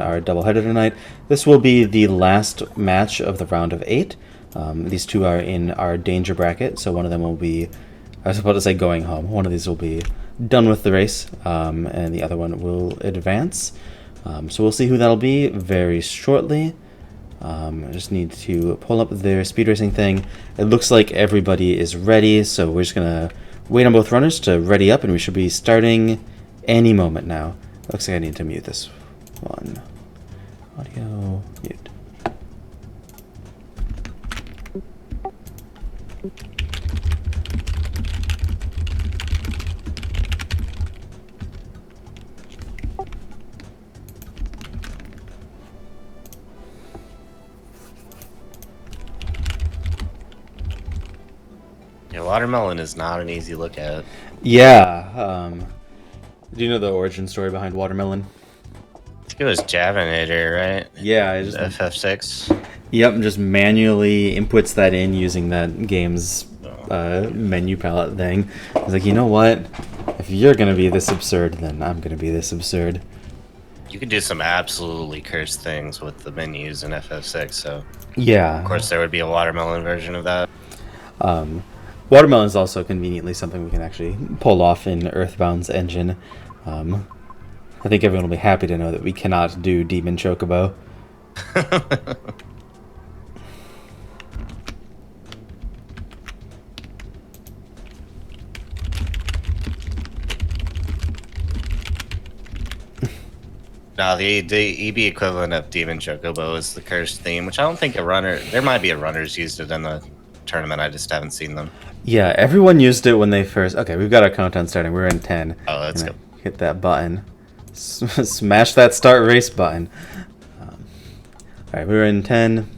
our doubleheader tonight. This will be the last match of the round of 8. These two are in our danger bracket, so one of them will be, I was about to say going home. One of these will be done with the race, and the other one will advance. So we'll see who that'll be very shortly. I just need to pull up their speed racing thing. It looks like everybody is ready, so we're just going to wait on both runners to ready up, and we should be starting any moment now. Looks like I need to mute this one. Audio mute. Yeah, watermelon is not an easy look at. Yeah. Do you know the origin story behind watermelon? I think it was Javinator, right? Yeah, I just FF6. Yep, just manually inputs that in using that game's menu palette thing. I was like, you know what? If you're gonna be this absurd, then I'm gonna be this absurd. You could do some absolutely cursed things with the menus in FF6, so... Yeah. Of course, there would be a watermelon version of that. Watermelon is also conveniently something we can actually pull off in Earthbound's engine. I think everyone will be happy to know that we cannot do Demon Chocobo. No, the EB equivalent of Demon Chocobo is the cursed theme, which I don't think a runner... There might be a runners used it in the tournament, I just haven't seen them. Yeah, everyone used it when they first... Okay, we've got our countdown starting. We're in 10. Oh, let's go. Hit that button. Smash that start race button. Alright, we're in 10.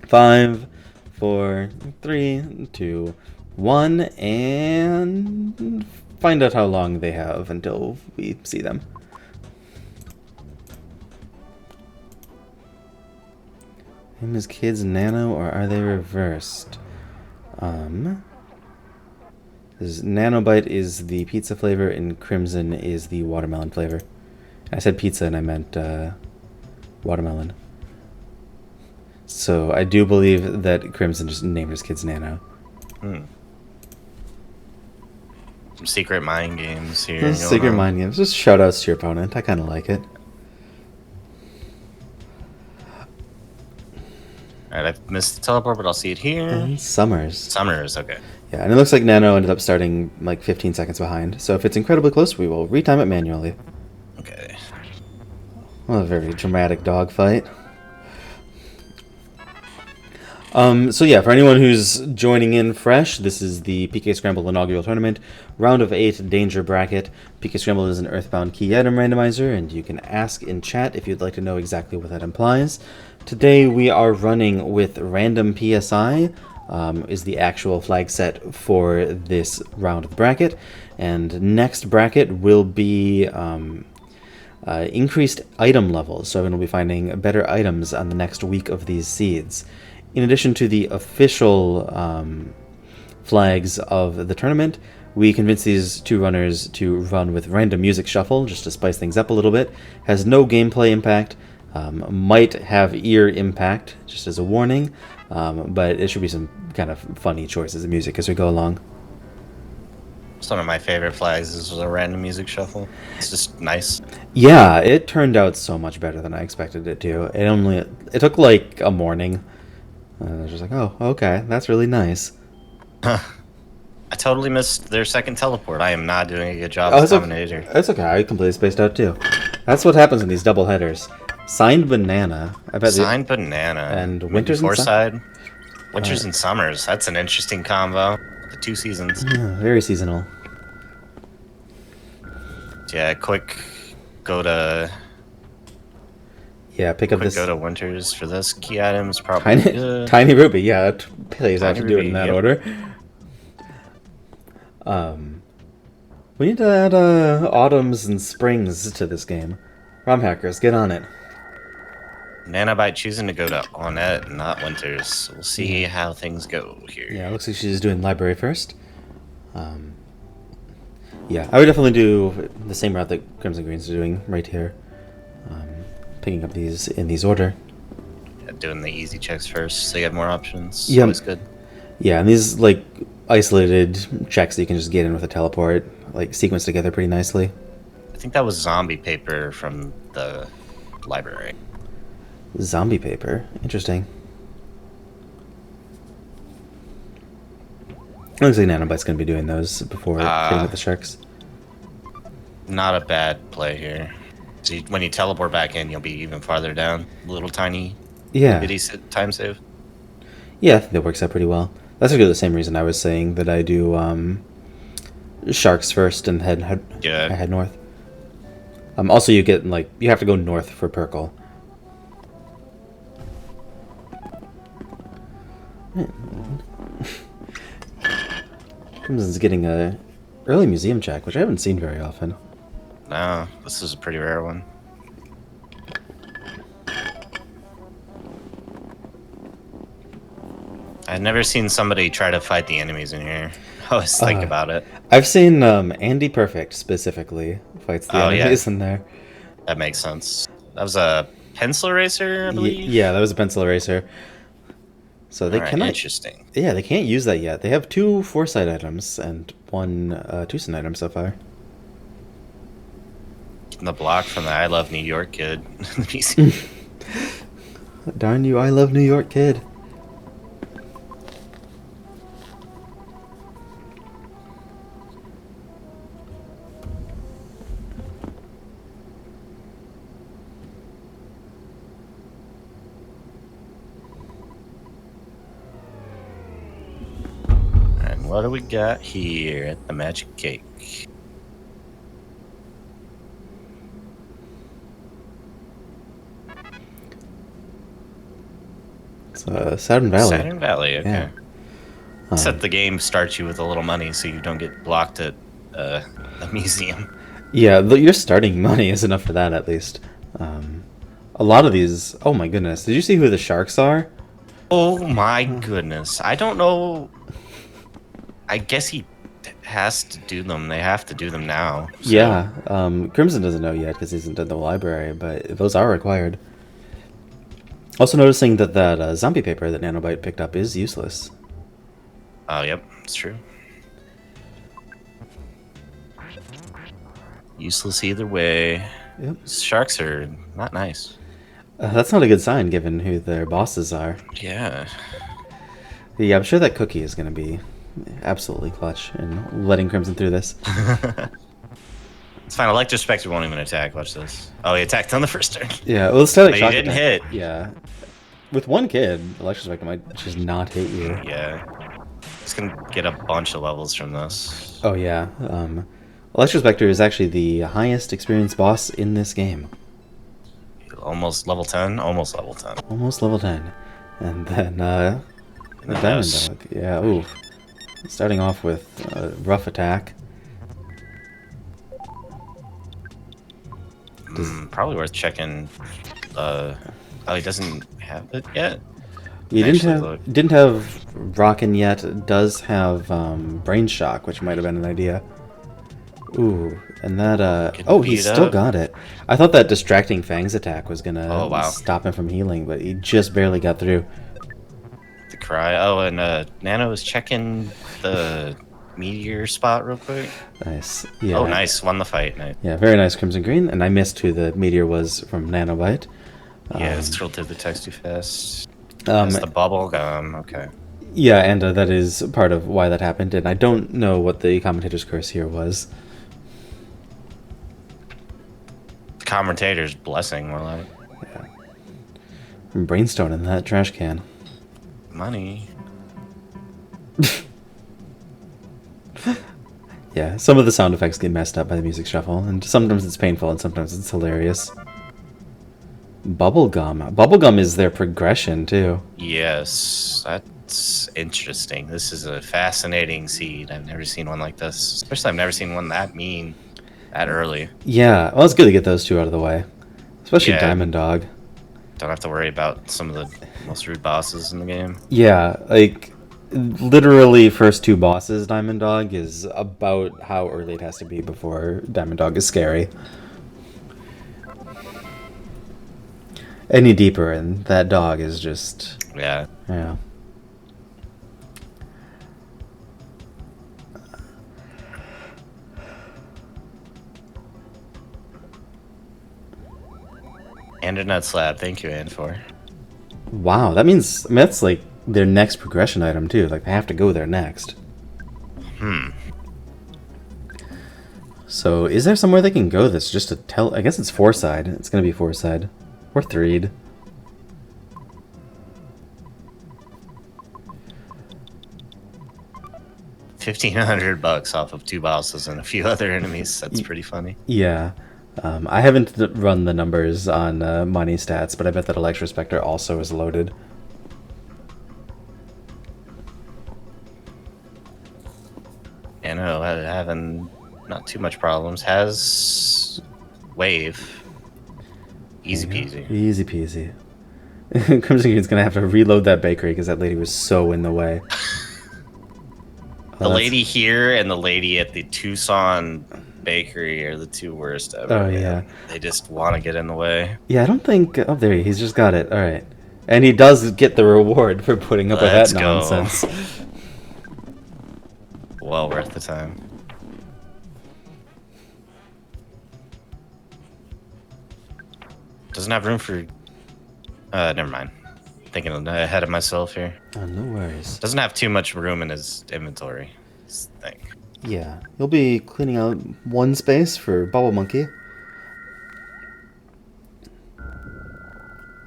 5, 4, 3, 2, 1, and find out how long they have until we see them. Name is Kids Nano, or are they reversed? Nanobite is the pizza flavor, and Crimson is the watermelon flavor. I said pizza, and I meant watermelon. So I do believe that Crimson just named his kids Nano. Some secret mind games here. Secret mind games. Just shout outs to your opponent. I kind of like it. Alright, I've missed the teleport, but I'll see it here. And Summers. Summers, okay. Yeah, and it looks like Nano ended up starting like 15 seconds behind. So if it's incredibly close, we will retime it manually. Okay. Well, a very dramatic dogfight. So yeah, for anyone who's joining in fresh, this is the PK Scramble Inaugural Tournament, round of 8 danger bracket. PK Scramble is an Earthbound key item randomizer, and you can ask in chat if you'd like to know exactly what that implies. Today we are running with random PSI, is the actual flag set for this round of the bracket, and next bracket will be increased item levels, so we're going to be finding better items on the next week of these seeds. In addition to the official flags of the tournament, we convinced these two runners to run with random music shuffle, just to spice things up a little bit. Has no gameplay impact, might have ear impact, just as a warning, but it should be some kind of funny choices of music as we go along. It's one of my favorite flags is a random music shuffle. It's just nice. Yeah, it turned out so much better than I expected it to. It took like a morning. I was just like, oh, okay, that's really nice. I totally missed their second teleport. I am not doing a good job as a commentator. It's okay, I completely spaced out too. That's what happens in these double headers. Signed Banana. I bet Signed Banana. And Winters and Side. Winters and Summers. That's an interesting combo. The 2 seasons. Yeah, very seasonal. Yeah, quick go to... Yeah, pick up this. Go to Winters for this. Key items probably good. Tiny Ruby, yeah, that plays out to do it in that Yep. order. We need to add autumns and springs to this game. ROM hackers, get on it. Nanobite choosing to go to Onett, not Winters. We'll see how things go here. Yeah, it looks like she's doing library first. Yeah, I would definitely do the same route that CrimsonGreen's doing right here. picking up these in these order. Yeah, doing the easy checks first, so you have more options. Yeah. Always good. Yeah, and these like isolated checks that you can just get in with a teleport, like sequence together pretty nicely. I think that was zombie paper from the library. Zombie paper, interesting. Looks like Nanobite's gonna be doing those before hitting with the sharks. Not a bad play here. So when you teleport back in, you'll be even farther down. Little tiny, bitty time save. Yeah, I think that works out pretty well. That's actually the same reason I was saying that I do sharks first and head north. Also, you get you have to go north for Perkle. Crimson's getting a early museum check, which I haven't seen very often. No, this is a pretty rare one. I've never seen somebody try to fight the enemies in here. I always think about it. I've seen Andy Perfect specifically fights the enemies in there. That makes sense. That was a pencil eraser, I believe? Yeah, that was a pencil eraser. So they cannot. Interesting. Yeah, they can't use that yet. They have 2 foresight items and 1 Tucson item so far. The block from the I Love New York kid. Darn you, I Love New York kid. And what do we got here at the Magic Cake? Saturn Valley. Saturn Valley, okay. Yeah. Except the game starts you with a little money so you don't get blocked at the museum. Yeah, your starting money is enough for that at least. A lot of these... Oh my goodness. Did you see who the sharks are? Oh my goodness. I don't know. I guess he has to do them. They have to do them now. So. Yeah. Crimson doesn't know yet because he hasn't done the library, but those are required. Also noticing that zombie paper that Nanobite picked up is useless. Oh, yep. It's true. Useless either way. Yep. Sharks are not nice. That's not a good sign given who their bosses are. Yeah. Yeah, I'm sure that Cookie is going to be absolutely clutch in letting Crimson through this. It's fine. Electrospectre won't even attack. Watch this. Oh, he attacked on the first turn. Yeah, well, Static Shock didn't hit. Yeah. With one kid, Electrospectre might just not hit you. Yeah. He's going to get a bunch of levels from this. Oh, yeah. Electrospectre is actually the highest experienced boss in this game. Almost level 10? Almost level 10. Almost level 10. And then, the Diamond Dog. Yeah, ooh. Starting off with a rough attack. Probably worth checking. Oh, he doesn't have it yet? You didn't have Rockin' yet. It does have Brain Shock, which might have been an idea. Ooh, and that, oh, he still got it. I thought that Distracting Fangs attack was gonna stop him from healing, but he just barely got through. The cry. Oh, and Nano is checking the meteor spot real quick. Nice. Yeah. Oh, nice. Won the fight. Nice. Yeah, very nice, CrimsonGreen. And I missed who the meteor was from Nanobite. Yeah, it's scrolled through the text too fast. That's the bubble gum. Okay. Yeah, and that is part of why that happened. And I don't know what the commentator's curse here was. The commentator's blessing, more like. Yeah. Brainstone in that trash can. Money. Yeah, some of the sound effects get messed up by the music shuffle, and sometimes it's painful and sometimes it's hilarious. Bubblegum. Bubblegum is their progression, too. Yes, that's interesting. This is a fascinating seed. I've never seen one like this. Especially I've never seen one that mean that early. Yeah, well, it's good to get those two out of the way. Especially Diamond Dog. Don't have to worry about some of the most rude bosses in the game. Yeah, like... Literally, first 2 bosses, Diamond Dog, is about how early it has to be before Diamond Dog is scary. any deeper, and that dog is just... Yeah. Yeah. And a nut slab. Thank you, Anfor. Wow, that means... I mean, that's like their next progression item, too. Like, they have to go there next. So, is there somewhere they can go that's just to tell... I guess it's 4-side. It's gonna be 4-side. Or 3'd. $1,500 off of 2 bosses and a few other enemies. That's pretty funny. Yeah. I haven't run the numbers on money stats, but I bet that Electro Spectre also is loaded. You know, having not too much problems. Has wave. Easy peasy. Easy peasy. CrimsonGreen's gonna have to reload that bakery because that lady was so in the way. The lady here and the lady at the Tucson bakery are the two worst ever. Oh, yeah. They just want to get in the way. Yeah, I don't think... Oh, there he's just got it. Alright. And he does get the reward for putting up with that nonsense. Well worth the time. Doesn't have room for... never mind. Thinking ahead of myself here. Oh, no worries. Doesn't have too much room in his inventory. Thing. Yeah. He'll be cleaning out one space for Bubble Monkey.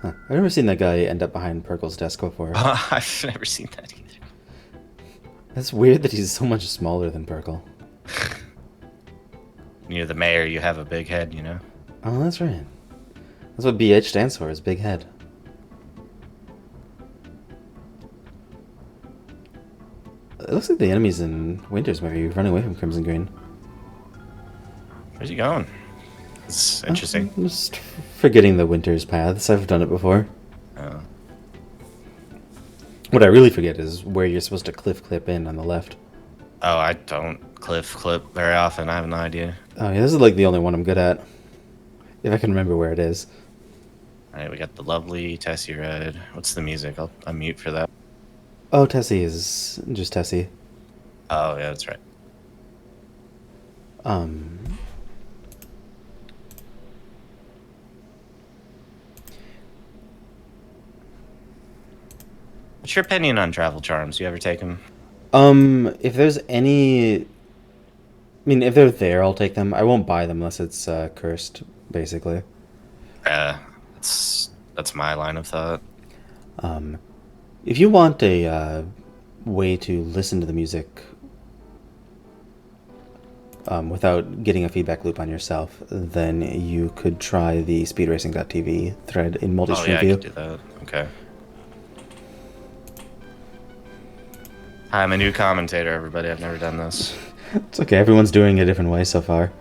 Huh. I've never seen that guy end up behind Perkle's desk before. I've never seen that either. That's weird that he's so much smaller than Perkle. When you're the mayor, you have a big head, you know? Oh, that's right. That's what BH stands for, is big head. It looks like the enemies in Winters might be running away from CrimsonGreen. Where's he going? It's interesting. I'm just forgetting the Winters paths. I've done it before. Oh. What I really forget is where you're supposed to clip in on the left. Oh, I don't clip very often. I have no idea. Oh yeah, this is like the only one I'm good at. If I can remember where it is. Alright, we got the lovely Tessie Red. What's the music? I'll unmute for that. Oh, Tessie is just Tessie. Oh, yeah, that's right. What's your opinion on travel charms? You ever take them? If there's any... I mean, if they're there, I'll take them. I won't buy them unless it's cursed, basically. That's my line of thought. If you want a way to listen to the music without getting a feedback loop on yourself, then you could try the speedracing.tv thread in multi-stream view. I could do that. Okay. Hi, I'm a new commentator, everybody. I've never done this. It's okay. Everyone's doing it a different way so far.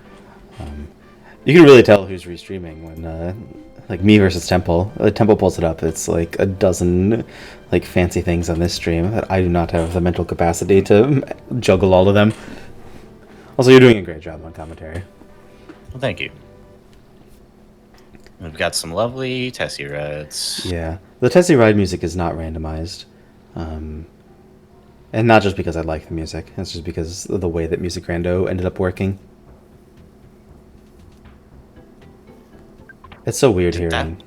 You can really tell who's restreaming when, like, me versus Temple. Temple pulls it up. It's like a dozen, like, fancy things on this stream that I do not have the mental capacity to juggle all of them. Also, you're doing a great job on commentary. Well, thank you. We've got some lovely Tessie Reds. Yeah. The Tessie Ride music is not randomized. And not just because I like the music. It's just because of the way that Music Rando ended up working. It's so weird hearing.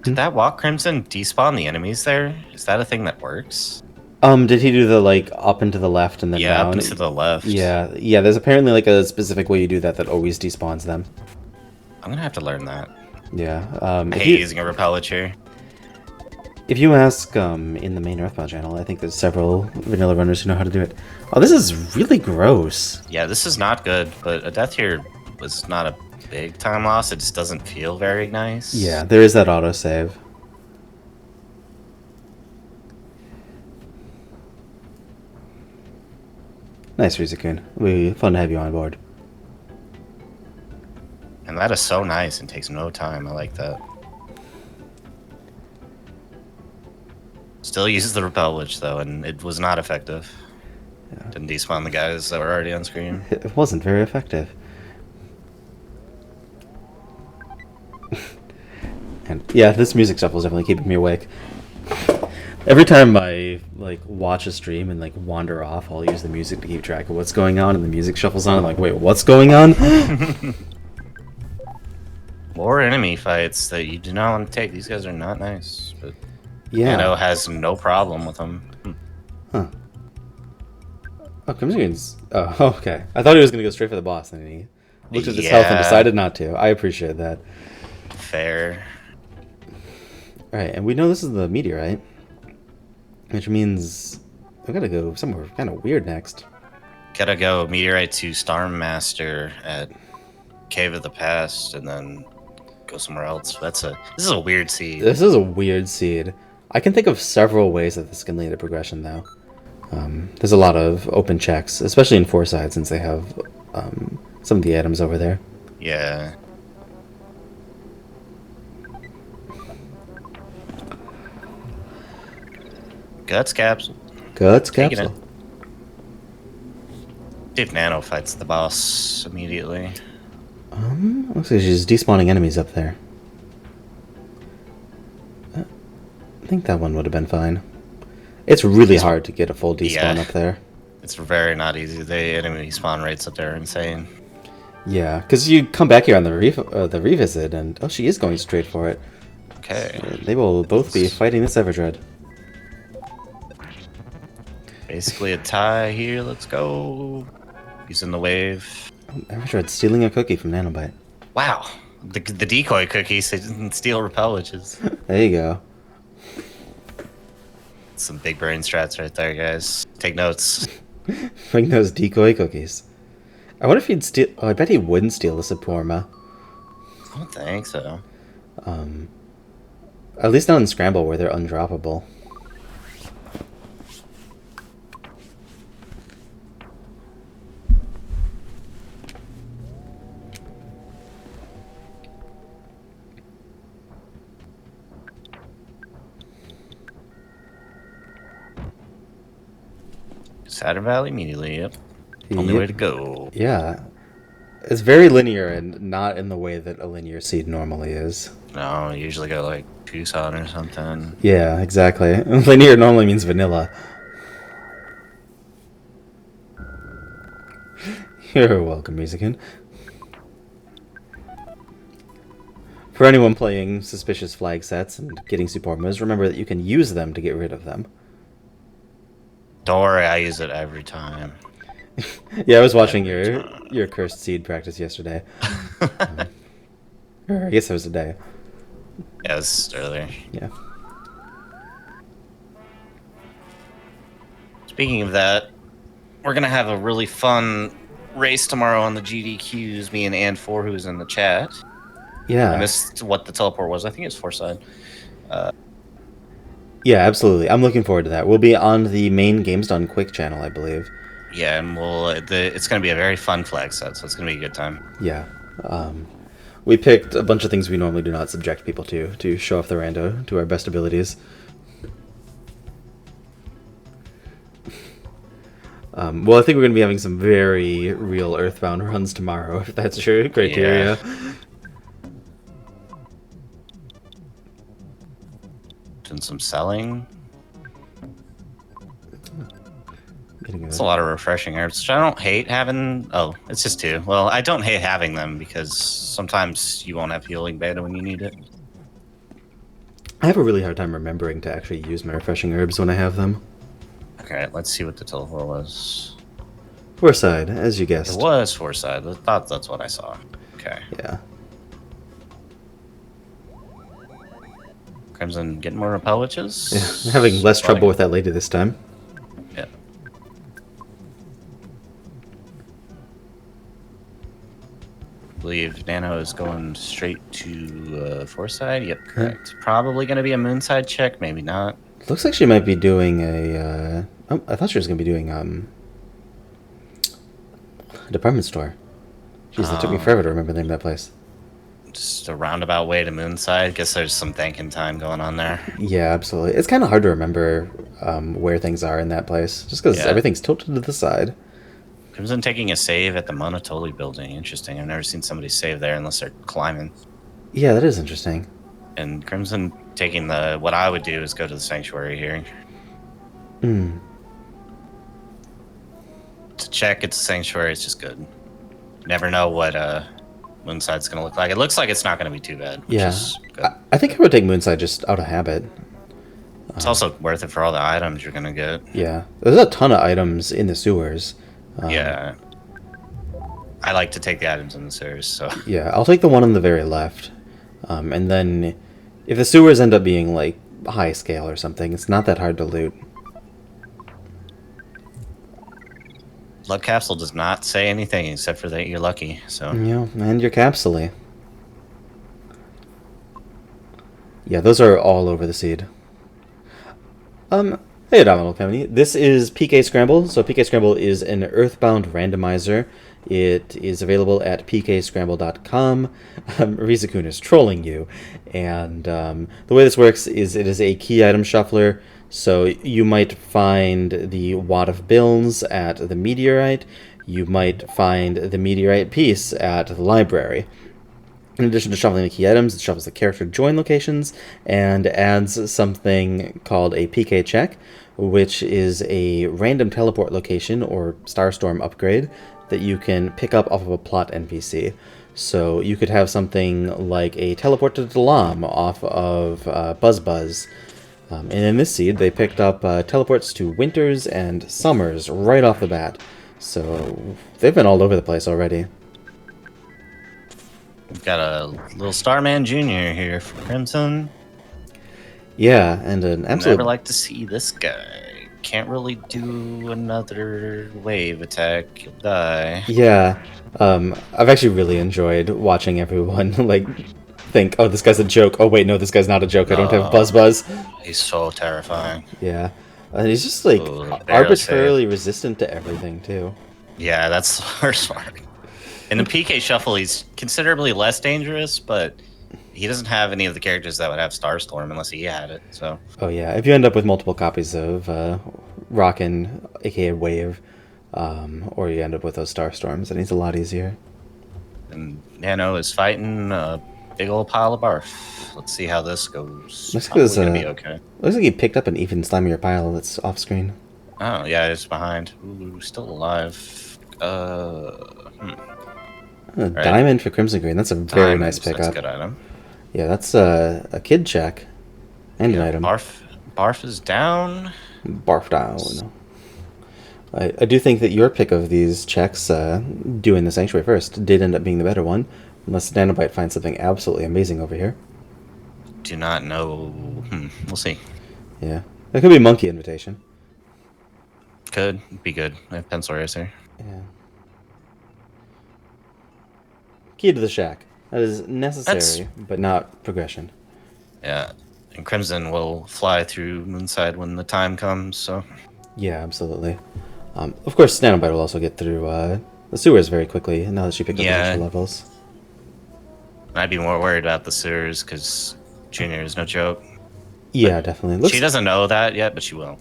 Did that walk Crimson despawn the enemies there? Is that a thing that works? Did he do the, like, up and to the left and then down? Yeah, up and to the left. Yeah, there's apparently, like, a specific way you do that always despawns them. I'm gonna have to learn that. Yeah. I hate using a repellage here. If you ask in the main Earthbound channel, I think there's several vanilla runners who know how to do it. Oh, this is really gross. Yeah, this is not good, but a death here was not a big time loss. It just doesn't feel very nice. Yeah, there is that autosave. Nice, Rizakun. It'll be fun to have you on board. And that is so nice and takes no time. I like that. Still uses the repel witch though, and it was not effective. Yeah. Didn't despawn the guys that were already on screen. It wasn't very effective. And yeah, this music stuff was definitely keeping me awake. Every time I like watch a stream and like wander off, I'll use the music to keep track of what's going on, and the music shuffles on. I'm like, wait, what's going on? Or enemy fights that you do not want to take. These guys are not nice, but Yeah. Nano has no problem with them. Huh. Oh, CrimsonGreen's... Oh, okay. I thought he was going to go straight for the boss, and he looked at his health and decided not to. I appreciate that. Fair. Alright, and we know this is the meteorite, which means we gotta go somewhere kind of weird next. Gotta go meteorite to Starmaster at Cave of the Past, and then go somewhere else. This is a weird seed. This is a weird seed. I can think of several ways that this can lead to progression, though. There's a lot of open checks, especially in Foresight, since they have some of the items over there. Yeah. Guts capsule. Guts Taking capsule. See if Nano fights the boss immediately. Looks like she's despawning enemies up there. I think that one would have been fine. It's really hard to get a full despawn up there. It's very not easy. The enemy spawn rates up there are insane. Yeah, because you come back here on the revisit, and oh, she is going straight for it. Okay. So they will both be fighting this Everdread. Basically a tie here. Let's go. He's in the wave. Oh, Everdread stealing a cookie from Nanobite. Wow. The decoy cookies didn't steal repel witches. There you go. Some big brain strats right there, guys. Take notes. Bring those decoy cookies. I wonder if he'd steal... Oh, I bet he wouldn't steal the Suprema. I don't think so. At least not in Scramble, where they're undroppable. Saturn Valley immediately, yep. Only way to go. Yeah. It's very linear and not in the way that a linear seed normally is. No, you usually go like Tucson or something. Yeah, exactly. Linear normally means vanilla. You're welcome, Musican. For anyone playing suspicious flag sets and getting Supremos, remember that you can use them to get rid of them. Don't worry, I use it every time. Yeah, I was watching your cursed seed practice yesterday. Or I guess it was today. Yeah, it was earlier. Yeah. Speaking of that, we're gonna have a really fun race tomorrow on the GDQs. Me and And4, who's in the chat. Yeah. I missed what the teleport was. I think it's Foresight. Yeah, absolutely. I'm looking forward to that. We'll be on the main Games Done Quick channel, I believe. Yeah, and it's gonna be a very fun flag set, so it's gonna be a good time. Yeah. We picked a bunch of things we normally do not subject people to show off the rando to our best abilities. Well, I think we're going to be having some very real Earthbound runs tomorrow, if that's your criteria. Yeah. Doing some selling. It's a lot of refreshing herbs, which I don't hate having. Oh, it's just 2. Well, I don't hate having them because sometimes you won't have healing beta when you need it. I have a really hard time remembering to actually use my refreshing herbs when I have them. Okay, let's see what the teleport was. Foresight, as you guessed. It was Foresight. I thought that's what I saw. Okay. Yeah. Crimson getting more repel witches. Yeah, I'm having less trouble with that lady this time. Yeah. I believe Nano is going straight to Foresight. Yep, correct. Probably going to be a Moonside check, maybe not. Looks like she might be doing a... oh, I thought she was going to be doing a department store. Jeez, it took me forever to remember the name of that place. Just a roundabout way to Moonside. Guess there's some thanking time going on there. Yeah, absolutely. It's kind of hard to remember where things are in that place, just because everything's tilted to the side. Crimson taking a save at the Monotoli building. Interesting. I've never seen somebody save there unless they're climbing. Yeah, that is interesting. And Crimson taking the... What I would do is go to the Sanctuary here. Hmm. To check it's a Sanctuary, it's just good. Never know what Moonside's going to look like. It looks like it's not going to be too bad, which Yeah. is good. I think I would take Moonside just out of habit. It's also worth it for all the items you're going to get. Yeah. There's a ton of items in the sewers. Yeah. I like to take the items in the sewers, so... Yeah, I'll take the one on the very left. And then if the sewers end up being, like, high scale or something, it's not that hard to loot. Luck Capsule does not say anything except for that you're lucky, so... Yeah, and your capsule. Yeah, those are all over the seed. Hey, Domino Company. This is PK Scramble. So PK Scramble is an Earthbound randomizer. It is available at pkscramble.com. Rizakun is trolling you. And the way this works is it is a key item shuffler. So you might find the wad of bills at the meteorite. You might find the meteorite piece at the library. In addition to shuffling the key items, it shuffles the character join locations and adds something called a PK check, which is a random teleport location or Starstorm upgrade that you can pick up off of a plot NPC. So you could have something like a teleport to Dalam off of Buzz. And in this seed, they picked up teleports to Winters and Summers right off the bat. So they've been all over the place already. We've got a little Starman Jr. here for Crimson. Yeah, and an absolute... Never like to see this guy. Can't really do another wave attack. He'll die. Yeah, I've actually really enjoyed watching everyone, like, think, oh, this guy's a joke. Oh, wait, no, this guy's not a joke. I don't have Buzz. He's so terrifying. Yeah. And he's just, like, arbitrarily resistant to everything, too. Yeah, that's the worst part. In the PK Shuffle, he's considerably less dangerous, but he doesn't have any of the characters that would have Starstorm unless he had it, so... Oh, yeah. If you end up with multiple copies of Rockin', aka Wave, or you end up with those Starstorms, then it's a lot easier. And Nano is fighting a big old pile of barf. Let's see how this goes. Looks like gonna be okay. Looks like he picked up an even slimier pile that's off screen. Oh, yeah, it's behind. Ooh, still alive. Right. Diamond for CrimsonGreen. That's a very nice pickup. That's a good item. Yeah, that's a kid check. And an item. Barf is down. Barf down. I do think that your pick of these checks, doing the Sanctuary first, did end up being the better one. Unless Nanobite finds something absolutely amazing over here. Do not know. We'll see. Yeah. That could be Monkey Invitation. Could be good. I have Pencil Racer. Yeah. Key to the Shack. That is necessary, but not progression. Yeah. And Crimson will fly through Moonside when the time comes, so... Yeah, absolutely. Of course, Nanobite will also get through the sewers very quickly, now that she picked up the extra levels. I'd be more worried about the sewers, because Junior is no joke. Yeah, definitely. She doesn't know that yet, but she will.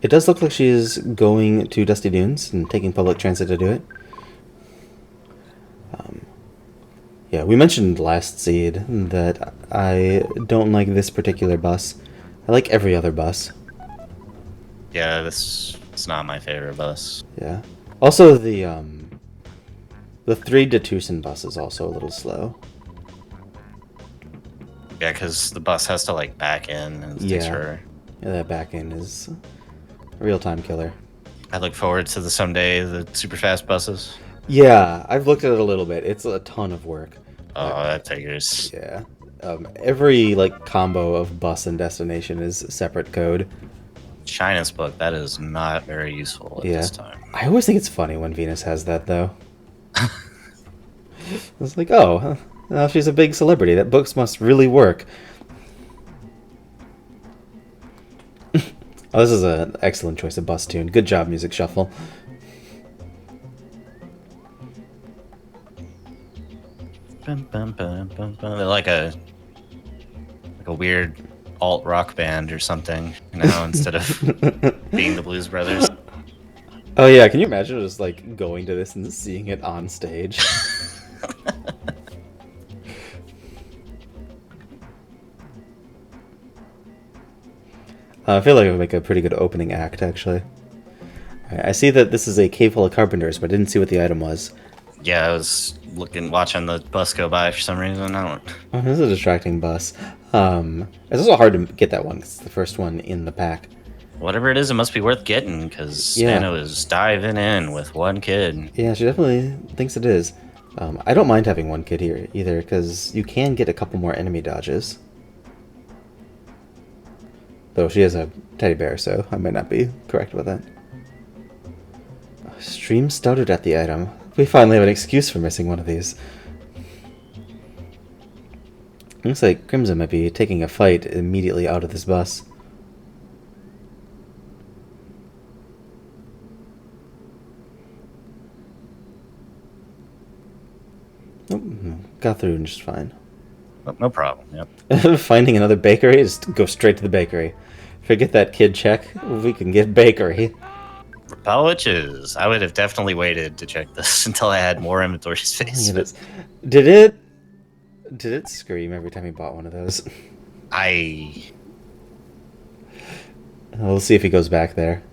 It does look like she is going to Dusty Dunes and taking public transit to do it. Yeah, we mentioned last seed that I don't like this particular bus. I like every other bus. Yeah, it's not my favorite bus. Yeah. Also, the 3 Datusan bus is also a little slow. Yeah, because the bus has to, like, back in. And yeah, that back in is a real time killer. I look forward to someday the super fast buses. Yeah, I've looked at it a little bit. It's a ton of work. Oh, that figures. Yeah. Every, like, combo of bus and destination is separate code. China's book, that is not very useful at this time. I always think it's funny when Venus has that, though. It's like, oh, now she's a big celebrity. That books must really work. Oh, this is an excellent choice of bus tune. Good job, Music Shuffle. They're like a weird alt rock band or something, you know, instead of being the Blues Brothers. Oh yeah, can you imagine just like going to this and seeing it on stage? I feel like it would make a pretty good opening act, actually. Alright, I see that this is a cave full of carpenters, but I didn't see what the item was. Yeah, I was watching the bus go by for some reason. I don't. Oh, this is a distracting bus. It's also hard to get that one 'cause it's the first one in the pack. Whatever it is, it must be worth getting because Yeah. Nano is diving in with one kid. Yeah, she definitely thinks it is. I don't mind having one kid here either, because you can get a couple more enemy dodges. Though she is a teddy bear, so I might not be correct with that. Stream stuttered at the item. We finally have an excuse for missing one of these. Looks like Crimson might be taking a fight immediately out of this bus. Nope, got through just fine. Oh, no problem. Yep. Finding another bakery, just go straight to the bakery. Forget that kid check. We can get bakery. Repel witches. I would have definitely waited to check this until I had more inventory space. Did it scream every time he bought one of those? We'll see if he goes back there.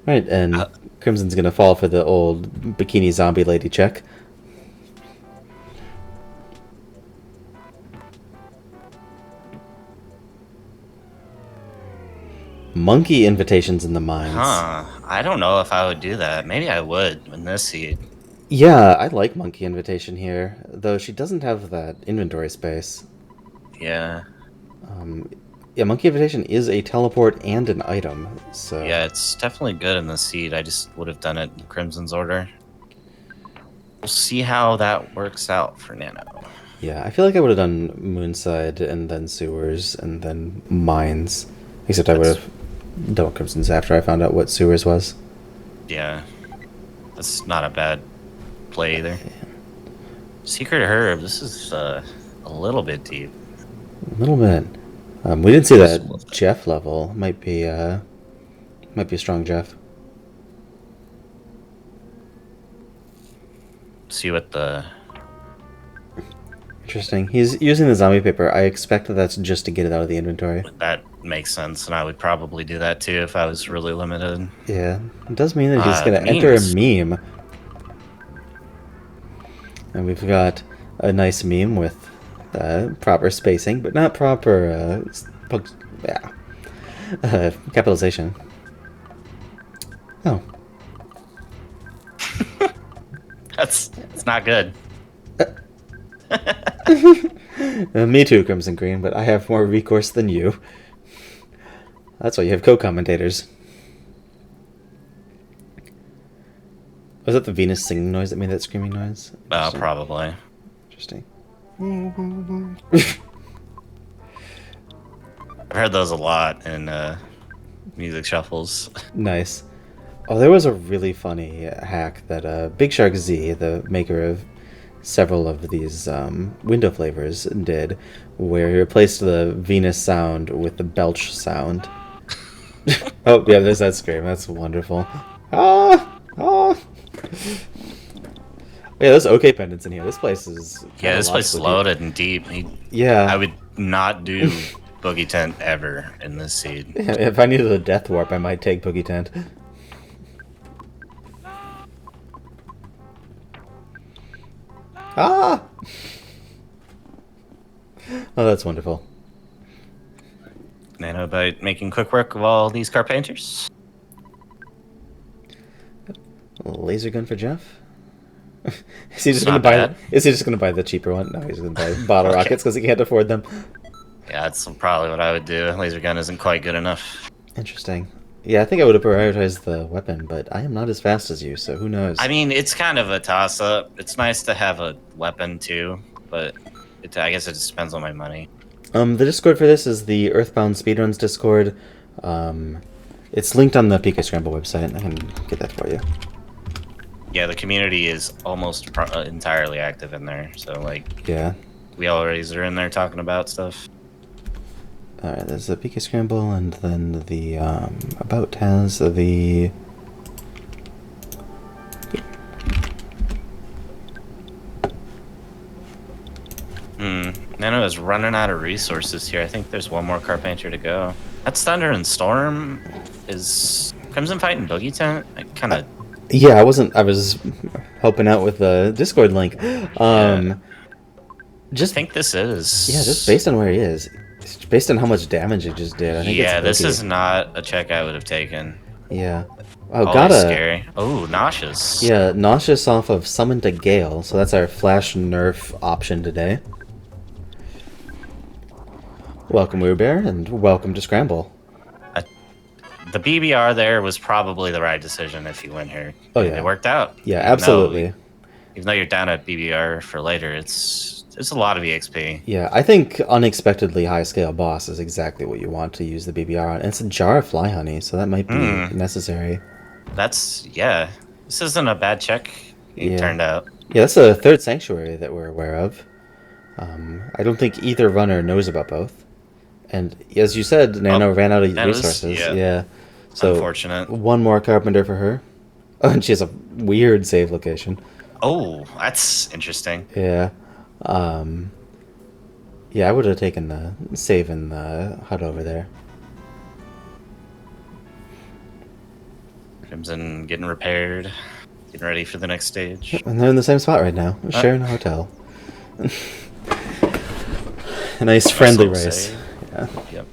Right, and Crimson's gonna fall for the old bikini zombie lady check. Monkey invitations in the mines. Huh. I don't know if I would do that. Maybe I would in this seed. Yeah, I like monkey invitation here, though she doesn't have that inventory space. Yeah. Yeah, monkey invitation is a teleport and an item, so... Yeah, it's definitely good in this seed. I just would have done it in Crimson's order. We'll see how that works out for Nano. Yeah, I feel like I would have done Moonside and then Sewers and then Mines. Except I would have done Crimson's after I found out what Sewers was. Yeah. That's not a bad play either. Secret Herb, this is a little bit deep. A little bit. We didn't see that Jeff level. Might be a strong Jeff. See what the... Interesting. He's using the zombie paper. I expect that that's just to get it out of the inventory. That makes sense, and I would probably do that too if I was really limited. Yeah. It does mean that he's going to enter a meme. And we've got a nice meme with proper spacing, but not proper capitalization. Oh. It's not good. Me too, Crimson Green, but I have more recourse than you. That's why you have co-commentators. Was that the Venus singing noise that made that screaming noise? Probably. Interesting. I've heard those a lot in music shuffles. Nice. Oh, there was a really funny hack that Big Shark Z, the maker of several of these window flavors, did, where he replaced the Venus sound with the belch sound. Oh, yeah, there's that scream. That's wonderful. Ah! Ah! Yeah, there's okay pendants in here. This place is... Yeah, this place is loaded and deep. Yeah. I would not do Boogie Tent ever in this seed. Yeah, if I needed a death warp, I might take Boogie Tent. Ah! Oh, that's wonderful. Nanobite making quick work of all these car painters. Laser gun for Jeff? Is he just gonna buy the cheaper one? No, he's gonna buy bottle rockets because he can't afford them. Yeah, that's probably what I would do. Laser gun isn't quite good enough. Interesting. Yeah, I think I would have prioritized the weapon, but I am not as fast as you, so who knows? I mean, it's kind of a toss-up. It's nice to have a weapon too, but I guess it just depends on my money. The Discord for this is the Earthbound Speedruns Discord. It's linked on the PK Scramble website. I can get that for you. Yeah, the community is almost entirely active in there, so like, yeah, we always are in there talking about stuff. Alright, there's the PK Scramble, and then the About has the... Nano is running out of resources here. I think there's one more Carpenter to go. That's Thunder and Storm. Is Crimson fighting Boogie Tent? I kind of... Yeah, I was helping out with the Discord link. Just I think this is... Yeah, just based on where he is. Based on how much damage he just did, I think it's this Boogie. is not a check I would have taken. Yeah. Oh, Always scary. Oh, Nauseous. Yeah, Nauseous off of Summon to Gale, so that's our flash nerf option today. Welcome, Weirbear, and welcome to Scramble. The BBR there was probably the right decision if you win here. Oh, yeah. It worked out. Yeah, absolutely. Even though you're down at BBR for later, it's a lot of EXP. Yeah, I think unexpectedly high-scale boss is exactly what you want to use the BBR on. And it's a jar of fly honey, so that might be necessary. Yeah. This isn't a bad check. It turned out. Yeah, that's the third sanctuary that we're aware of. I don't think either runner knows about both. And as you said, Nano ran out of resources. Yeah. So unfortunate. One more Carpenter for her. Oh, and she has a weird save location. Oh, that's interesting. Yeah. Yeah, I would have taken the save in the hut over there. Crimson getting repaired. Getting ready for the next stage. And they're in the same spot right now. Sharing a hotel. A nice friendly race. Save. Yeah. Yep.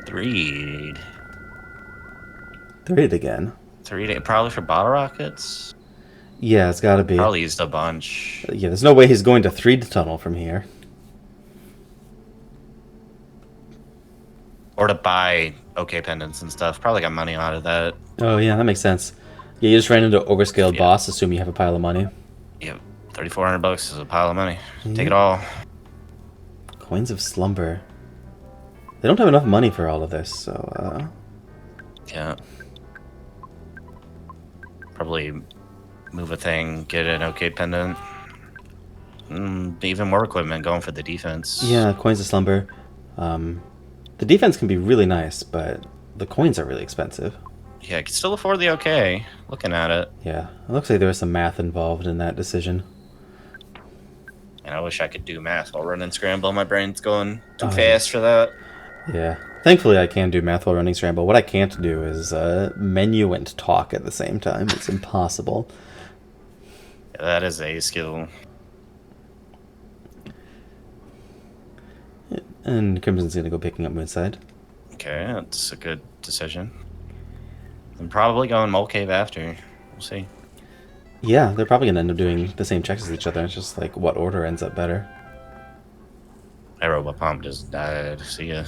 Threed again. Probably for bottle rockets. Yeah, it's got to be. Probably used a bunch. Yeah, there's no way he's going to 3 tunnel from here. Or to buy OK pendants and stuff. Probably got money out of that. Oh yeah, that makes sense. Yeah, you just ran into overscaled boss. Assume you have a pile of money. Yep, $3,400 is a pile of money. Take it all. Coins of Slumber. They don't have enough money for all of this, so. Yeah. Probably move a thing, get an OK pendant. Even more equipment going for the defense. Yeah, Coins of Slumber. The defense can be really nice, but the coins are really expensive. Yeah, I can still afford the OK, looking at it. Yeah, it looks like there was some math involved in that decision. And I wish I could do math while running Scramble. My brain's going too fast for that. Yeah. Thankfully, I can do math while running Scramble. What I can't do is menu and talk at the same time. It's impossible. Yeah, that is a skill. And Crimson's going to go picking up Moonside. Okay, that's a good decision. I'm probably going Mole Cave after. We'll see. Yeah, they're probably going to end up doing the same checks as each other. It's just like what order ends up better. My robot pump just died. See ya.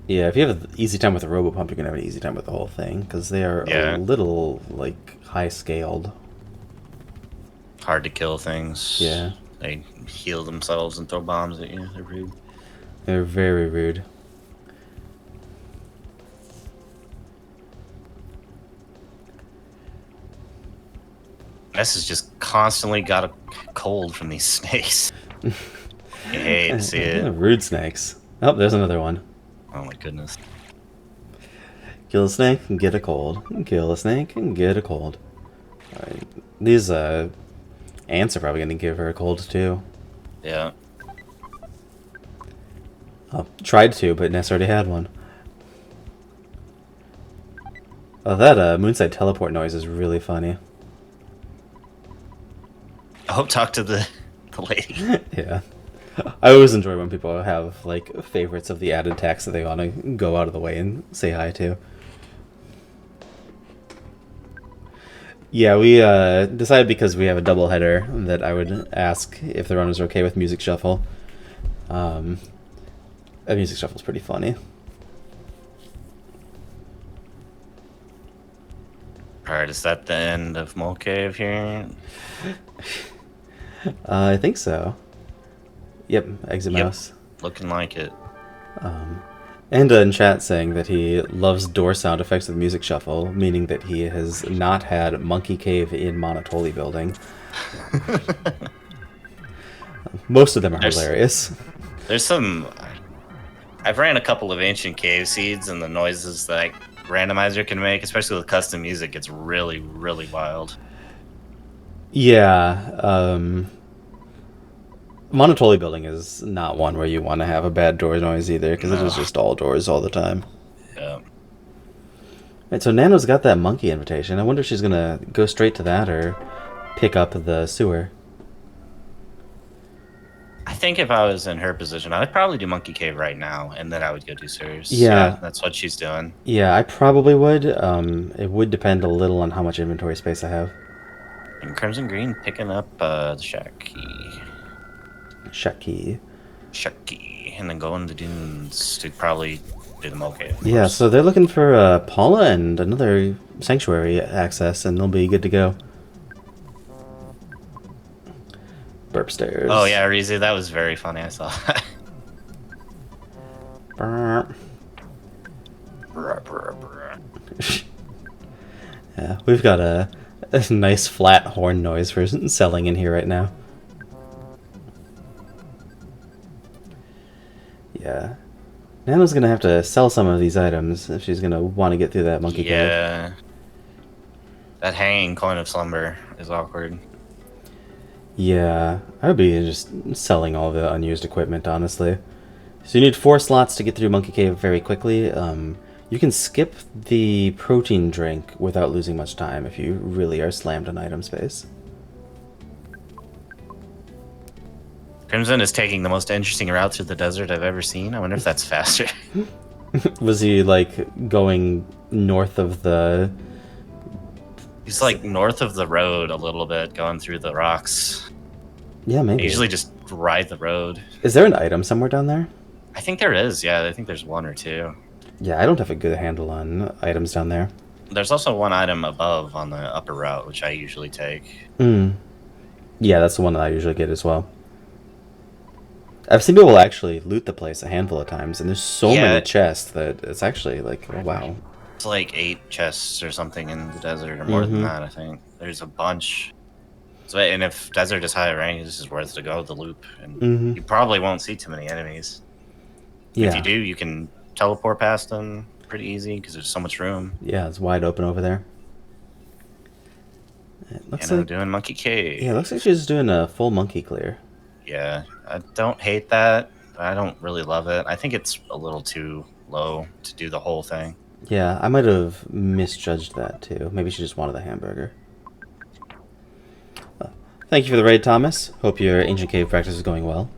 Yeah, if you have an easy time with the robot pump, you're going to have an easy time with the whole thing. Because they are a little, like, high-scaled. Hard to kill things. Yeah. They heal themselves and throw bombs at you. They're rude. They're very rude. This has just constantly got a cold from these snakes. I hate to see it. Rude snakes. Oh, there's another one. Oh my goodness. Kill a snake and get a cold. Kill a snake and get a cold. Alright. These ants are probably going to give her a cold too. Yeah. Oh, tried to, but Ness already had one. Oh, that Moonside teleport noise is really funny. I hope talk to the lady. Yeah. I always enjoy when people have, like, favorites of the added text that they want to go out of the way and say hi to. Yeah, we decided because we have a double header that I would ask if the runners are okay with Music Shuffle. Music Shuffle's pretty funny. Alright, is that the end of Mole Cave here? I think so. Yep, exit mouse. Looking like it. And in chat saying that he loves door sound effects with Music Shuffle, meaning that he has not had Monkey Cave in Monotoli building. Most of them are hilarious. There's some... I've ran a couple of Ancient Cave Seeds, and the noises that randomizer can make, especially with custom music, it's really, really wild. Yeah, Monotoli building is not one where you want to have a bad door noise either, because it No. is just all doors all the time. Yeah. Right, so Nano's got that monkey invitation. I wonder if she's gonna go straight to that or pick up the sewer. I think if I was in her position, I would probably do Monkey Cave right now, and then I would go do Sewers. Yeah. That's what she's doing. Yeah, I probably would. It would depend a little on how much inventory space I have. And CrimsonGreen picking up the shack key. Shaki. Shack key. And then going to Dunes to probably do the Moke. Yeah, so they're looking for Paula and another sanctuary access, and they'll be good to go. Burp stairs. Oh, yeah, Rizu, that was very funny. I saw that. Burp. Yeah, we've got a nice flat horn noise for selling in here right now. Yeah. Nano's gonna have to sell some of these items if she's gonna want to get through that monkey cave. Yeah. That hanging coin of slumber is awkward. Yeah, I would be just selling all the unused equipment, honestly. So you need 4 slots to get through Monkey Cave very quickly. You can skip the protein drink without losing much time if you really are slammed on item space. Crimson is taking the most interesting route through the desert I've ever seen. I wonder if that's faster. Was he, like, going north of the... He's like north of the road a little bit, going through the rocks. Yeah, maybe. I usually just ride the road. Is there an item somewhere down there? I think there is, yeah. I think there's 1 or 2. Yeah, I don't have a good handle on items down there. There's also 1 item above on the upper route, which I usually take. Yeah, that's the one that I usually get as well. I've seen people actually loot the place a handful of times, and there's so many chests that it's actually like, oh wow. It's like 8 chests or something in the desert, or more than that, I think. There's a bunch. So, and if desert is high rank, this is worth to go the loop. And you probably won't see too many enemies. Yeah. If you do, you can teleport past them pretty easy because there's so much room. Yeah, it's wide open over there. It looks And like I'm doing Monkey Cave. Yeah, it looks like she's doing a full monkey clear. Yeah, I don't hate that. I don't really love it. I think it's a little too low to do the whole thing. Yeah, I might have misjudged that too. Maybe she just wanted the hamburger. Thank you for the raid, Thomas. Hope your ancient cave practice is going well.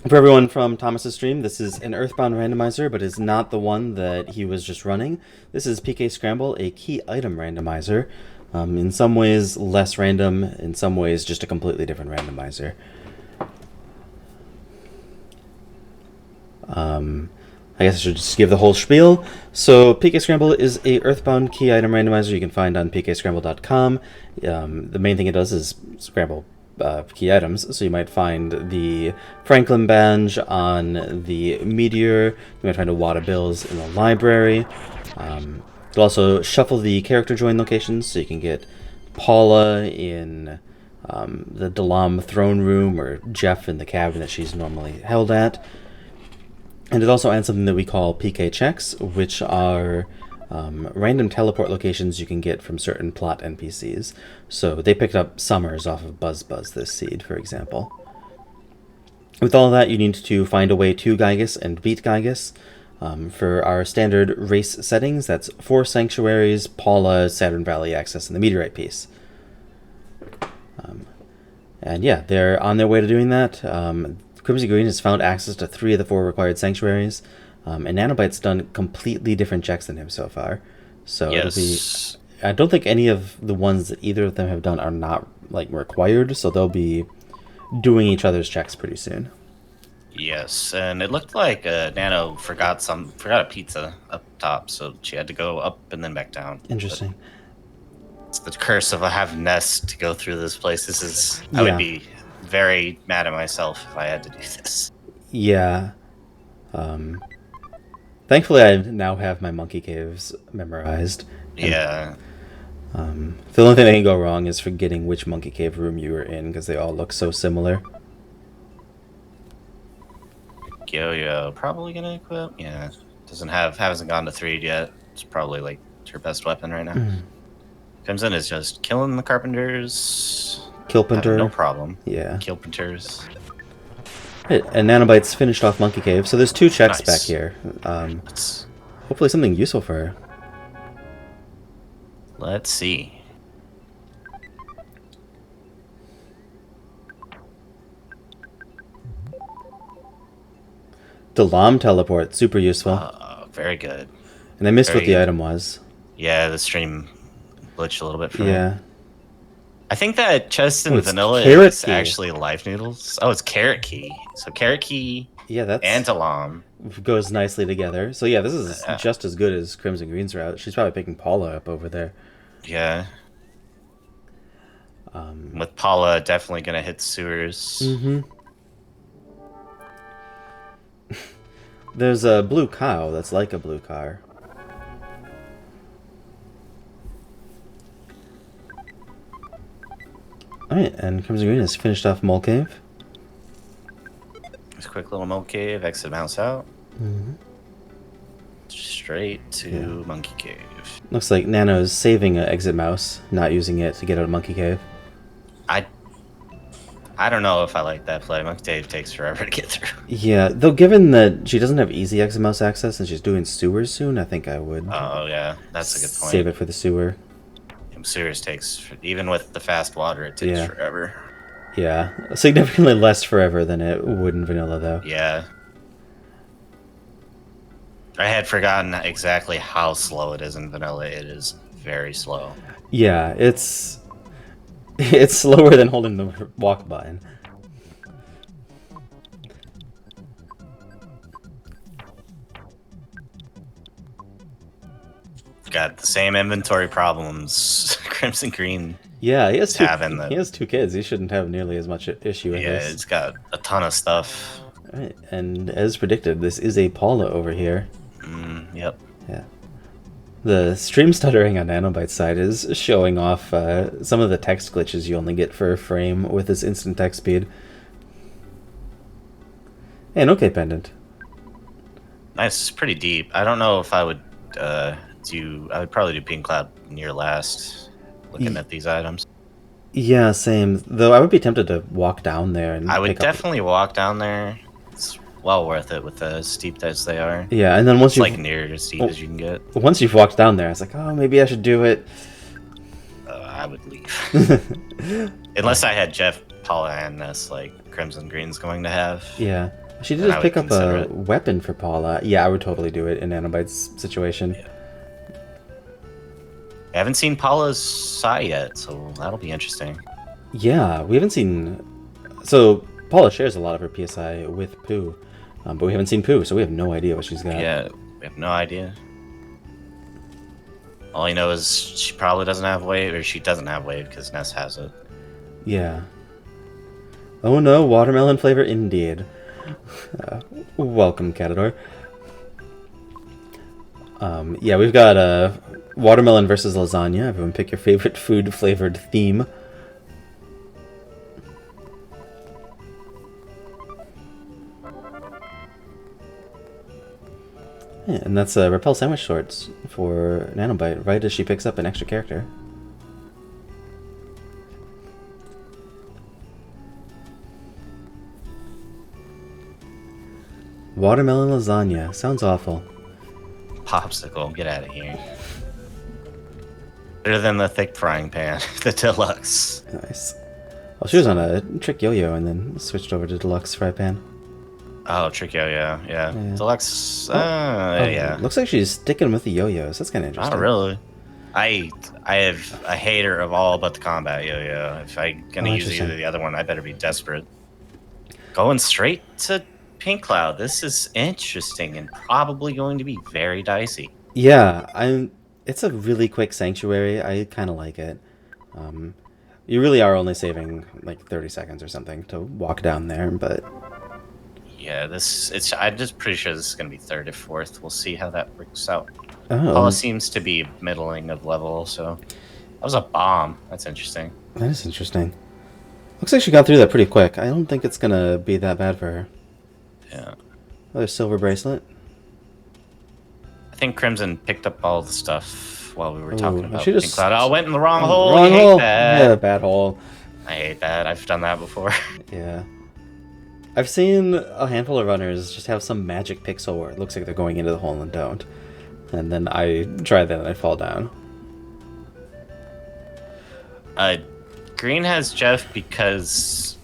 For everyone from Thomas's stream, this is an Earthbound randomizer, but is not the one that he was just running. This is PK Scramble, a key item randomizer. In some ways less random, in some ways just a completely different randomizer. I guess I should just give the whole spiel. So PK Scramble is a Earthbound key item randomizer you can find on pkscramble.com. The main thing it does is scramble key items. So you might find the Franklin badge on the Meteor. You might find a wad of bills in the library. You'll also shuffle the character join locations, so you can get Paula in the Dalam throne room, or Jeff in the cabin that she's normally held at. And it also adds something that we call PK checks, which are random teleport locations you can get from certain plot NPCs. So they picked up Summers off of Buzz this seed, for example. With all that, you need to find a way to Gygus and beat Gygus. For our standard race settings, that's 4 sanctuaries, Paula, Saturn Valley access, and the meteorite piece. And yeah, they're on their way to doing that. CrimsonGreen has found access to 3 of the 4 required sanctuaries, and Nanobite's done completely different checks than him so far. So yes. I don't think any of the ones that either of them have done are not like required, so they'll be doing each other's checks pretty soon. Yes, and it looked like Nano forgot a pizza up top, so she had to go up and then back down. Interesting. But it's the curse of having Ness to go through this place. I would be very mad at myself if I had to do this. Yeah. Thankfully, I now have my monkey caves memorized. Yeah. The only thing that can go wrong is forgetting which monkey cave room you were in, because they all look so similar. Yo-yo, probably gonna equip? Yeah. hasn't gone to 3 yet. It's probably like her best weapon right now. Crimson is just killing the carpenters. Killpinter. No problem. Yeah. Killpinters. Right, and Nanobite's finished off Monkey Cave, so there's 2 checks back here. Hopefully something useful for her. Let's see. Delam teleport, super useful. Very good. And I missed what the item was. Yeah, the stream glitched a little bit for me. Yeah. I think that chest in vanilla is actually life noodles. Oh, it's carrot key. So carrot key and Delam goes nicely together. So yeah, this is just as good as CrimsonGreen's route. She's probably picking Paula up over there. Yeah. With Paula definitely gonna hit sewers. There's a blue cow that's like a blue car. Alright, and CrimsonGreen has finished off Mole Cave. This quick little Mole Cave, exit mouse out. Straight to Monkey Cave. Looks like Nano's saving an exit mouse, not using it to get out of Monkey Cave. I don't know if I like that play. Monkey Cave takes forever to get through. Yeah, though given that she doesn't have easy exit mouse access and she's doing sewers soon, I think I would. Oh yeah, that's a good point. Save it for the sewer. Sewers takes, even with the fast water, it takes forever. Yeah, significantly less forever than it would in vanilla, though. Yeah. I had forgotten exactly how slow it is in vanilla. It is very slow. Yeah, it's slower than holding the walk button. Got the same inventory problems CrimsonGreen. Yeah, he has 2 kids. He shouldn't have nearly as much issue with this. Yeah, it's got a ton of stuff. Right, and as predicted, this is a Paula over here. Yep. Yeah. The stream stuttering on Nanobite's side is showing off some of the text glitches you only get for a frame with this instant text speed. And okay, pendant. Nice, it's pretty deep. I don't know if I would I would probably do Pink Cloud near last, looking at these items. Yeah, same. Though I would be tempted to walk down there and I would definitely walk down there. It's well worth it with as steep as they are. Yeah, and then once you like near as steep as you can get. Once you've walked down there, it's like, oh, maybe I should do it. I would leave. Unless I had Jeff, Paula, and Ness like CrimsonGreen's going to have. Yeah. She did just pick up a weapon for Paula. Yeah, I would totally do it in Nanobite's situation. Yeah. I haven't seen Paula's Sai yet, so that'll be interesting. Yeah, we haven't seen... So, Paula shares a lot of her PSI with Pooh, but we haven't seen Pooh, so we have no idea what she's got. Yeah, we have no idea. All I know is she probably doesn't have wave, or she doesn't have wave because Ness has it. Yeah. Oh no, watermelon flavor indeed. Welcome, Catador. Yeah, we've got watermelon versus lasagna. Everyone pick your favorite food flavored theme. Yeah, and that's repel sandwich shorts for Nanobite, right as she picks up an extra character. Watermelon lasagna. Sounds awful. Popsicle, get out of here. Better than the thick frying pan, the deluxe. Nice. Well, she was on a trick yo-yo and then switched over to deluxe fry pan. Oh, trick yo-yo, yeah. Deluxe, yeah. Looks like she's sticking with the yo-yos. That's kind of interesting. Oh, really? I have a hater of all but the combat yo-yo. If I'm gonna use either the other one, I better be desperate. Going straight to Pink Cloud. This is interesting and probably going to be very dicey. Yeah, it's a really quick sanctuary. I kind of like it. You really are only saving like 30 seconds or something to walk down there, but yeah, I'm just pretty sure this is going to be third or fourth. We'll see how that works out. Oh. Paula seems to be middling of level, so that was a bomb. That's interesting. That is interesting. Looks like she got through that pretty quick. I don't think it's gonna be that bad for her. Yeah. Another silver bracelet. think Crimson picked up all the stuff while we were talking about she Pink just Cloud. Oh, went in the wrong hole. Wrong I hate hole. that. Yeah, bad hole. I hate that. I've done that before. Yeah. I've seen a handful of runners just have some magic pixel where it looks like they're going into the hole and don't. And then I try that and I fall down. Green has Jeff because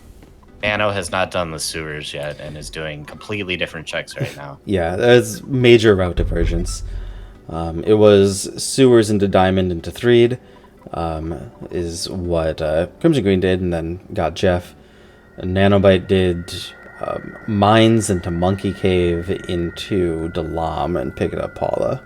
Nano has not done the sewers yet and is doing completely different checks right now. Yeah, there's major route divergence. It was sewers into Diamond into Threed, is what CrimsonGreen did, and then got Jeff. Nanobite did mines into Monkey Cave into Delam and picked up Paula.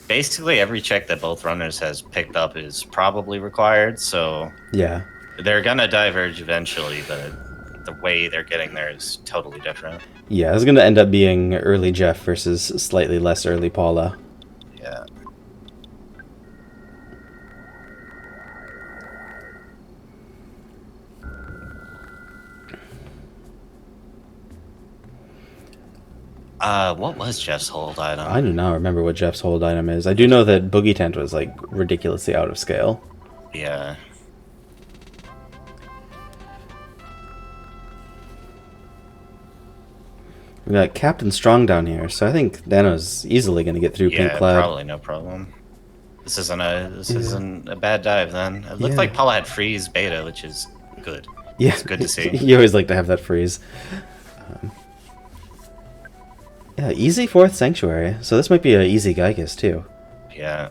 Basically, every check that both runners has picked up is probably required, so Yeah. they're gonna diverge eventually, but the way they're getting there is totally different. Yeah, it's going to end up being early Jeff versus slightly less early Paula. Yeah. What was Jeff's hold item? I do not remember what Jeff's hold item is. I do know that Boogie Tent was, like, ridiculously out of scale. Yeah. We got Captain Strong down here, so I think Dano's easily going to get through Pink Cloud. Probably no problem. This isn't a bad dive then. It looked like Paula had freeze beta, which is good. Yeah, it's good to see. You always like to have that freeze. Yeah, easy 4th Sanctuary, so this might be an easy Geigus too. Yeah.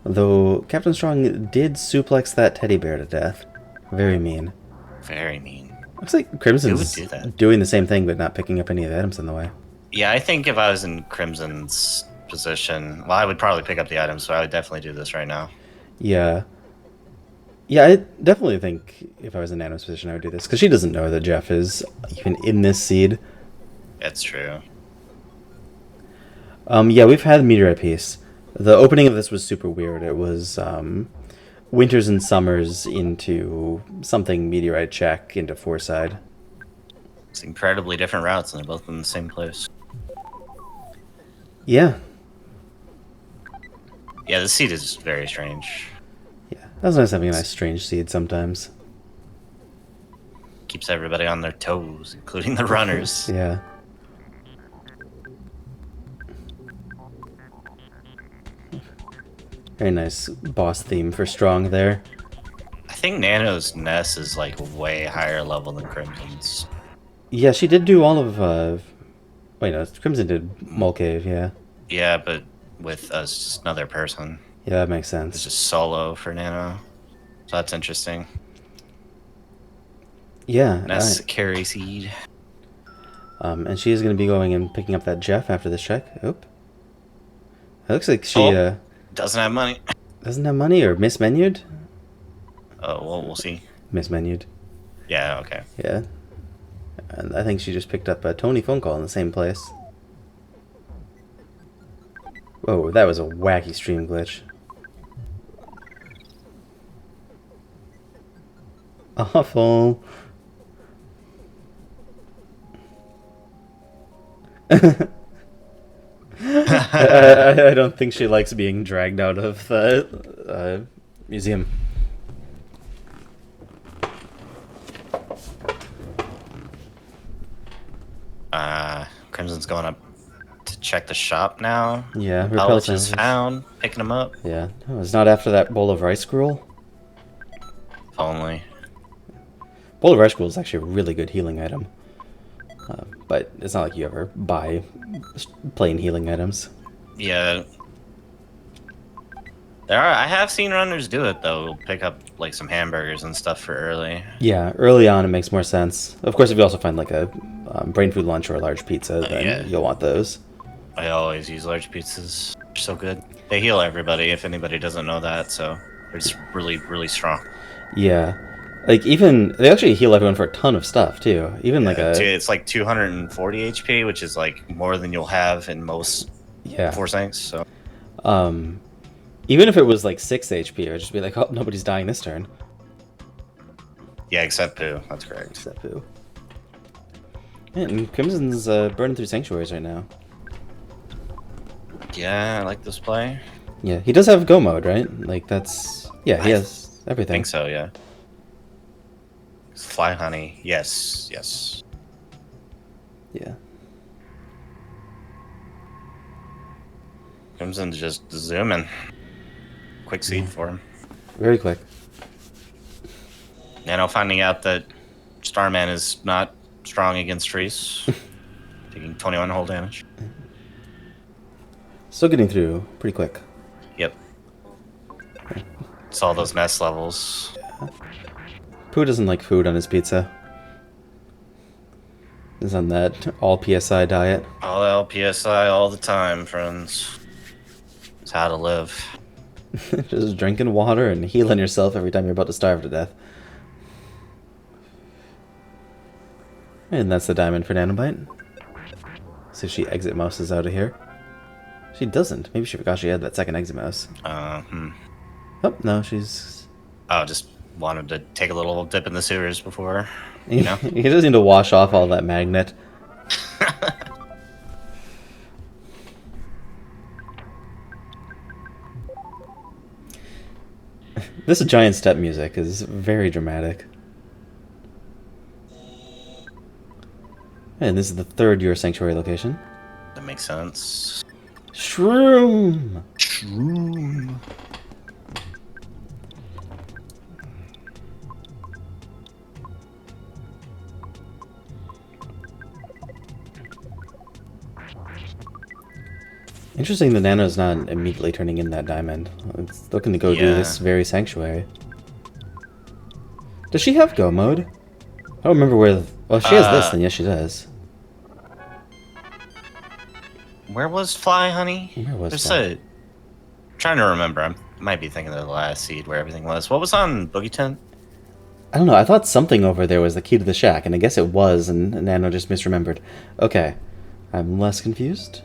Though Captain Strong did suplex that teddy bear to death. Very mean. Very mean. Looks like Crimson's doing the same thing, but not picking up any of the items in the way. Yeah, I think if I was in Crimson's position, well, I would probably pick up the items, so I would definitely do this right now. Yeah. Yeah, I definitely think if I was in Nano's position, I would do this, because she doesn't know that Jeff is even in this seed. That's true. Yeah, we've had Meteorite Piece. The opening of this was super weird. It was Winters and Summers into something Meteorite check into Fourside. It's incredibly different routes, and they're both in the same place. Yeah. Yeah, the seed is very strange. Yeah, that's nice having a nice strange seed sometimes. Keeps everybody on their toes, including the runners. Yeah. Very nice boss theme for Strong there. I think Nano's Ness is like way higher level than Crimson's. Yeah, she did do all of wait, no, Crimson did Mole Cave, yeah. Yeah, but with just another person. Yeah, that makes sense. It's just solo for Nano. So that's interesting. Yeah. Ness carry seed. And she is going to be going and picking up that Jeff after this check. Oop. It looks like she doesn't have money. Doesn't have money or mismenued? Oh, well, we'll see. Mismenued. Yeah, okay. Yeah. And I think she just picked up a Tony phone call in the same place. Whoa, that was a wacky stream glitch. Awful. I don't think she likes being dragged out of the museum. Crimson's going up to check the shop now. Yeah, Pellets is found, picking them up. Yeah, no, it's not after that bowl of rice gruel. If only. Bowl of rice gruel is actually a really good healing item. But it's not like you ever buy plain healing items. Yeah. I have seen runners do it though. Pick up like some hamburgers and stuff for early. Yeah, early on it makes more sense. Of course, if you also find like a brain food lunch or a large pizza, then you'll want those. I always use large pizzas. They're so good. They heal everybody if anybody doesn't know that, so they're just really, really strong. Yeah. Like even they actually heal everyone for a ton of stuff too. Even like it's like 240 HP, which is like more than you'll have in most 4 Saints. So Even if it was like 6 HP, I'd just be like, oh, nobody's dying this turn. Yeah, except Pooh. That's correct. Except Pooh. And Crimson's burning through sanctuaries right now. Yeah, I like this play. Yeah, he does have go mode, right? Like that's he has I everything. think so, yeah. Fly honey. Yes, yes. Yeah. Crimson's just zooming. Quick seed for him. Very quick. Nano finding out that Starman is not strong against trees. Taking 21 whole damage. Still getting through pretty quick. Yep. It's all those nest levels. Pooh doesn't like food on his pizza. He's on that all PSI diet. All LPSI all the time, friends. It's how to live. Just drinking water and healing yourself every time you're about to starve to death. And that's the diamond for Nanobite. See if she exit mouses out of here. She doesn't. Maybe she forgot she had that second exit mouse. Oh, no, she's... Oh, just wanted to take a little dip in the sewers before, you know? He doesn't need to wash off all that magnet. This giant step music is very dramatic. And this is the third Your Sanctuary location. That makes sense. Shroom! Shroom. Interesting the Nano's not immediately turning in that diamond. It's looking to go do this very sanctuary. Does she have go mode? I don't remember where... Well, if she has this, then yes, she does. Where was Fly Honey? Where was There's Fly? trying to remember. I might be thinking of the last seed where everything was. What was on Boogie Tent? I don't know. I thought something over there was the key to the shack, and I guess it was, and Nano just misremembered. Okay. I'm less confused.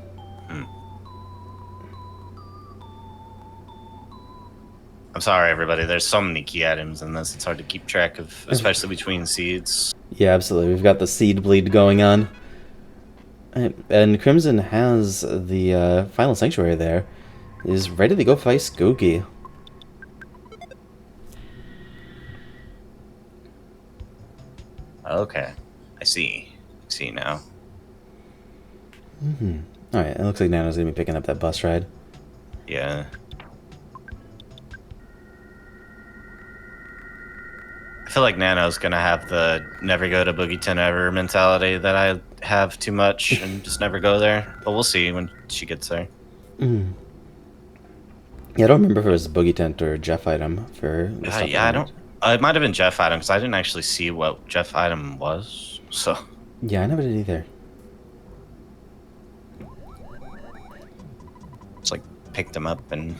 I'm sorry, everybody. There's so many key items in this. It's hard to keep track of, especially between seeds. Yeah, absolutely. We've got the seed bleed going on. And Crimson has the final sanctuary there. He's ready to go fight Skooky. Okay. I see. Now. Alright, it looks like Nano's going to be picking up that bus ride. Yeah. I feel like Nano's gonna have the never go to Boogie Tent ever mentality that I have too much and just never go there. But we'll see when she gets there. Yeah, I don't remember if it was Boogie Tent or Jeff item for the stuff. Yeah, I don't. It might have been Jeff item because I didn't actually see what Jeff item was. So. Yeah, I never did either. It's like picked him up and.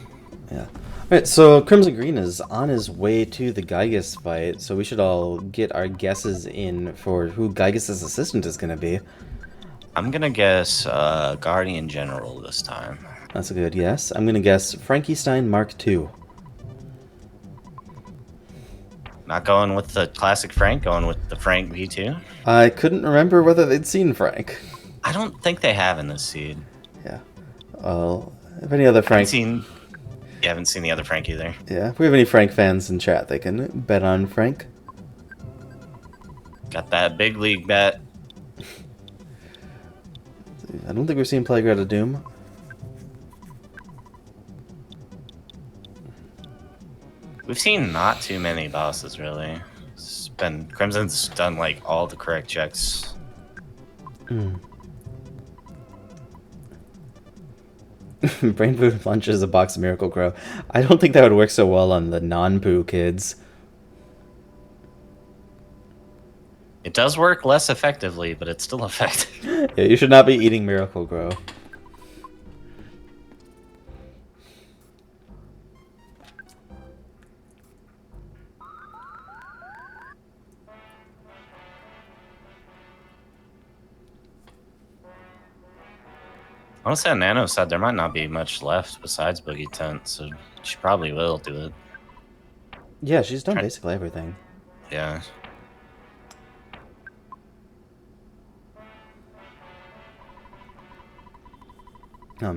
Yeah. Alright, so CrimsonGreen is on his way to the Gygus fight, so we should all get our guesses in for who Gygus' assistant is going to be. I'm going to guess Guardian General this time. That's a good guess. I'm going to guess Frankenstein Mark II. Not going with the classic Frank, going with the Frank V2. I couldn't remember whether they'd seen Frank. I don't think they have in this seed. Yeah. Well, if any other Frank... You haven't seen the other Frank either. Yeah, if we have any Frank fans in chat, they can bet on Frank. Got that big league bet. I don't think we've seen Playground of Doom. We've seen not too many bosses, really. It's been... Crimson's done, like, all the correct checks. Brain food lunches a box of Miracle Grow. I don't think that would work so well on the non-poo kids. It does work less effectively, but it's still effective. Yeah, you should not be eating Miracle Grow. Honestly, on Nano side, there might not be much left besides Boogie Tent, so She probably will do it. Yeah, she's done basically everything. Yeah.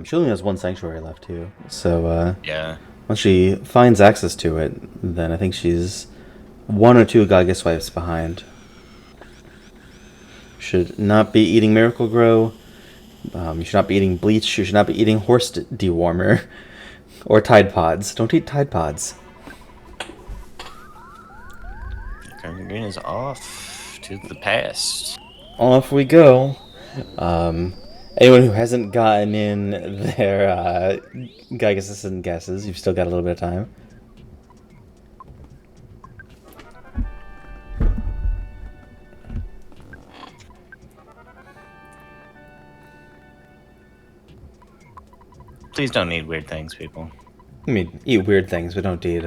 She only has one sanctuary left too, so Yeah. once she finds access to it, then I think she's 1 or 2 Gaga swipes behind. Should not be eating Miracle Grow. You should not be eating Bleach. You should not be eating Horse Dewormer or Tide Pods. Don't eat Tide Pods. CrimsonGreen is off to the past. Off we go. Anyone who hasn't gotten in their Geiger Assistant guesses, you've still got a little bit of time. Please don't eat weird things, people. I mean, eat weird things, but don't eat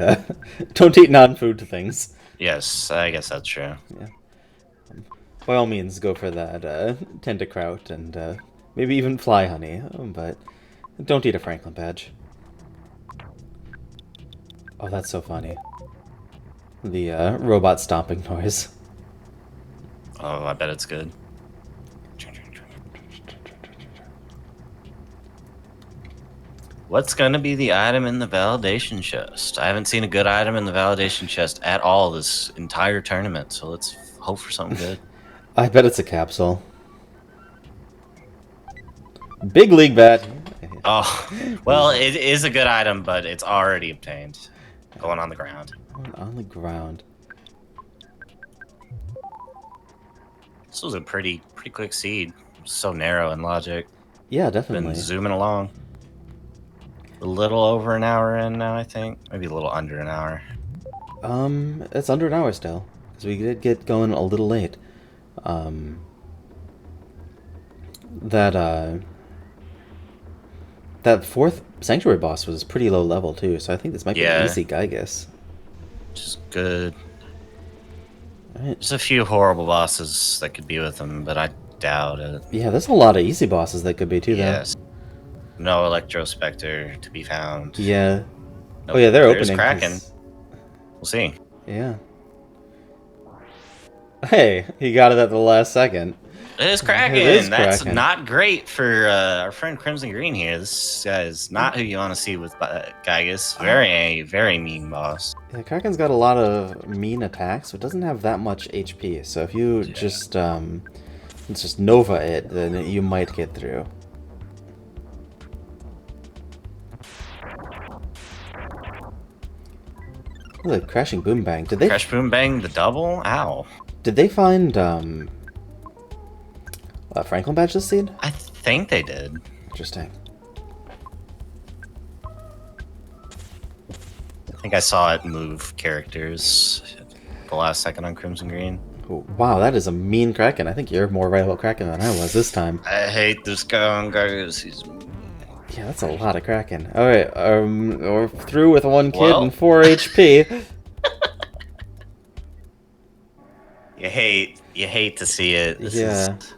non-food things. Yes, I guess that's true. Yeah. By all means, go for that Tentakraut and maybe even Fly Honey, but don't eat a Franklin badge. Oh, that's so funny. The robot stomping noise. Oh, I bet it's good. What's going to be the item in the validation chest? I haven't seen a good item in the validation chest at all this entire tournament, so let's hope for something good. I bet it's a capsule. Big League bat. Oh, well, it is a good item, but it's already obtained. Going on the ground. On the ground. This was a pretty quick seed. So narrow in logic. Yeah, definitely. Been zooming along. A little over an hour in now, I think. Maybe a little under an hour. It's under an hour still, because we did get going a little late. That 4th Sanctuary boss was pretty low level too, so I think this might be an easy Gygus. Which is good. Right. There's a few horrible bosses that could be with them, but I doubt it. Yeah, there's a lot of easy bosses that could be too, though. Yes. No Electro Spectre to be found. Yeah. Nope. Oh yeah, they're There's opening. Kraken. We'll see. Yeah. Hey, he got it at the last second. It is Kraken. That's not great for our friend CrimsonGreen here. This guy is not who you want to see with Gygus. Very mean boss. Yeah, Kraken's got a lot of mean attacks, but doesn't have that much HP. So if you just let's just Nova it, then you might get through. Oh, the crashing boom bang. Did they crash boom bang the double? Ow. Did they find Franklin badge this seed? I think they did. Interesting. I think I saw it move characters at the last second on CrimsonGreen. Oh, wow, that is a mean Kraken. I think you're more right about Kraken than I was this time. I hate this guy on Gygus. He's... Yeah, that's a lot of Kraken. Alright, we're through with 1 kid and 4 HP. You hate to see it. This yeah. is...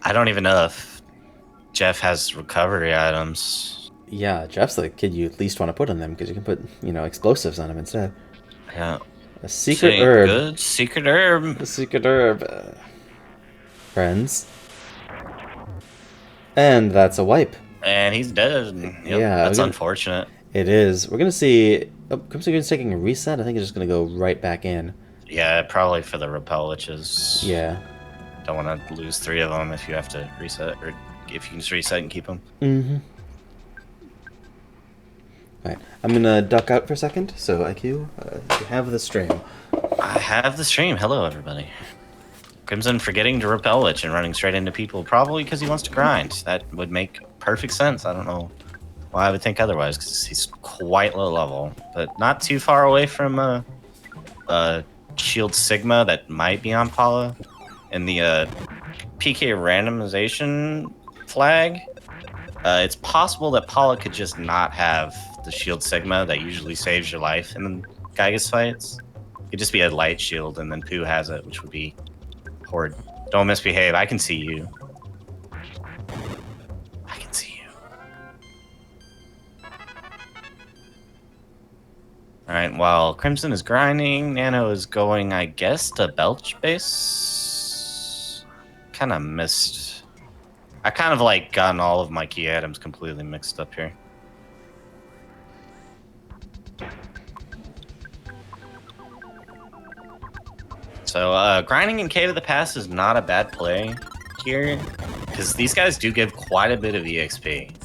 I don't even know if Jeff has recovery items. Yeah, Jeff's the kid you at least want to put on them, because you can put, explosives on him instead. Yeah. A secret herb. Good secret herb. A secret herb. Friends. And that's a wipe. And he's dead. Yep, yeah, that's unfortunate. It is. We're going to see... Oh, CrimsonGreen's taking a reset. I think it's just going to go right back in. Yeah, probably for the repel, which is... Yeah. Don't want to lose 3 of them if you have to reset, or if you can just reset and keep them. Mm-hmm. Alright, I'm going to duck out for a second. So, IQ, you have the stream. I have the stream. Hello, everybody. Crimson forgetting to repel Lich and running straight into people, probably because he wants to grind. That would make perfect sense. I don't know why I would think otherwise, because he's quite low level, but not too far away from Shield Sigma that might be on Paula. And the PK randomization flag, it's possible that Paula could just not have the Shield Sigma that usually saves your life in the Gygus fights. It could just be a light shield, and then Pooh has it, which would be horrid. Don't misbehave. I can see you. I can see you. Alright, while Crimson is grinding, Nano is going, I guess, to Belch base. Kind of missed. I kind of like gotten all of my key items completely mixed up here. So grinding in Cave of the Past is not a bad play here, because these guys do give quite a bit of EXP.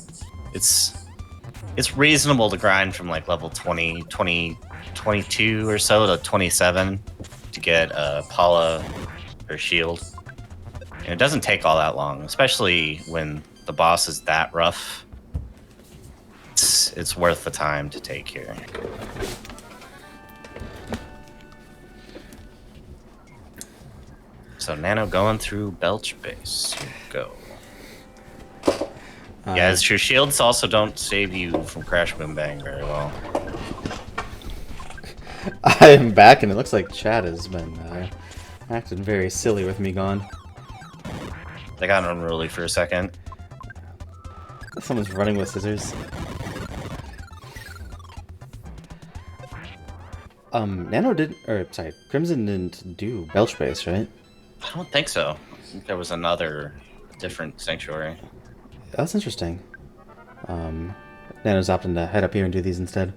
It's reasonable to grind from like level 20, 22 or so to 27 to get Paula or Shield. And it doesn't take all that long, especially when the boss is that rough. It's worth the time to take here. So Nano going through Belch base. Here we go. Yeah, your shields also don't save you from Crash Boom Bang very well. I am back, and it looks like Chad has been acting very silly with me gone. They got unruly for a second. Someone's running with scissors. Nano didn't, or sorry, Crimson didn't do Belch base, right? I don't think so. I think there was another different sanctuary. That's interesting. Nano's opting to head up here and do these instead.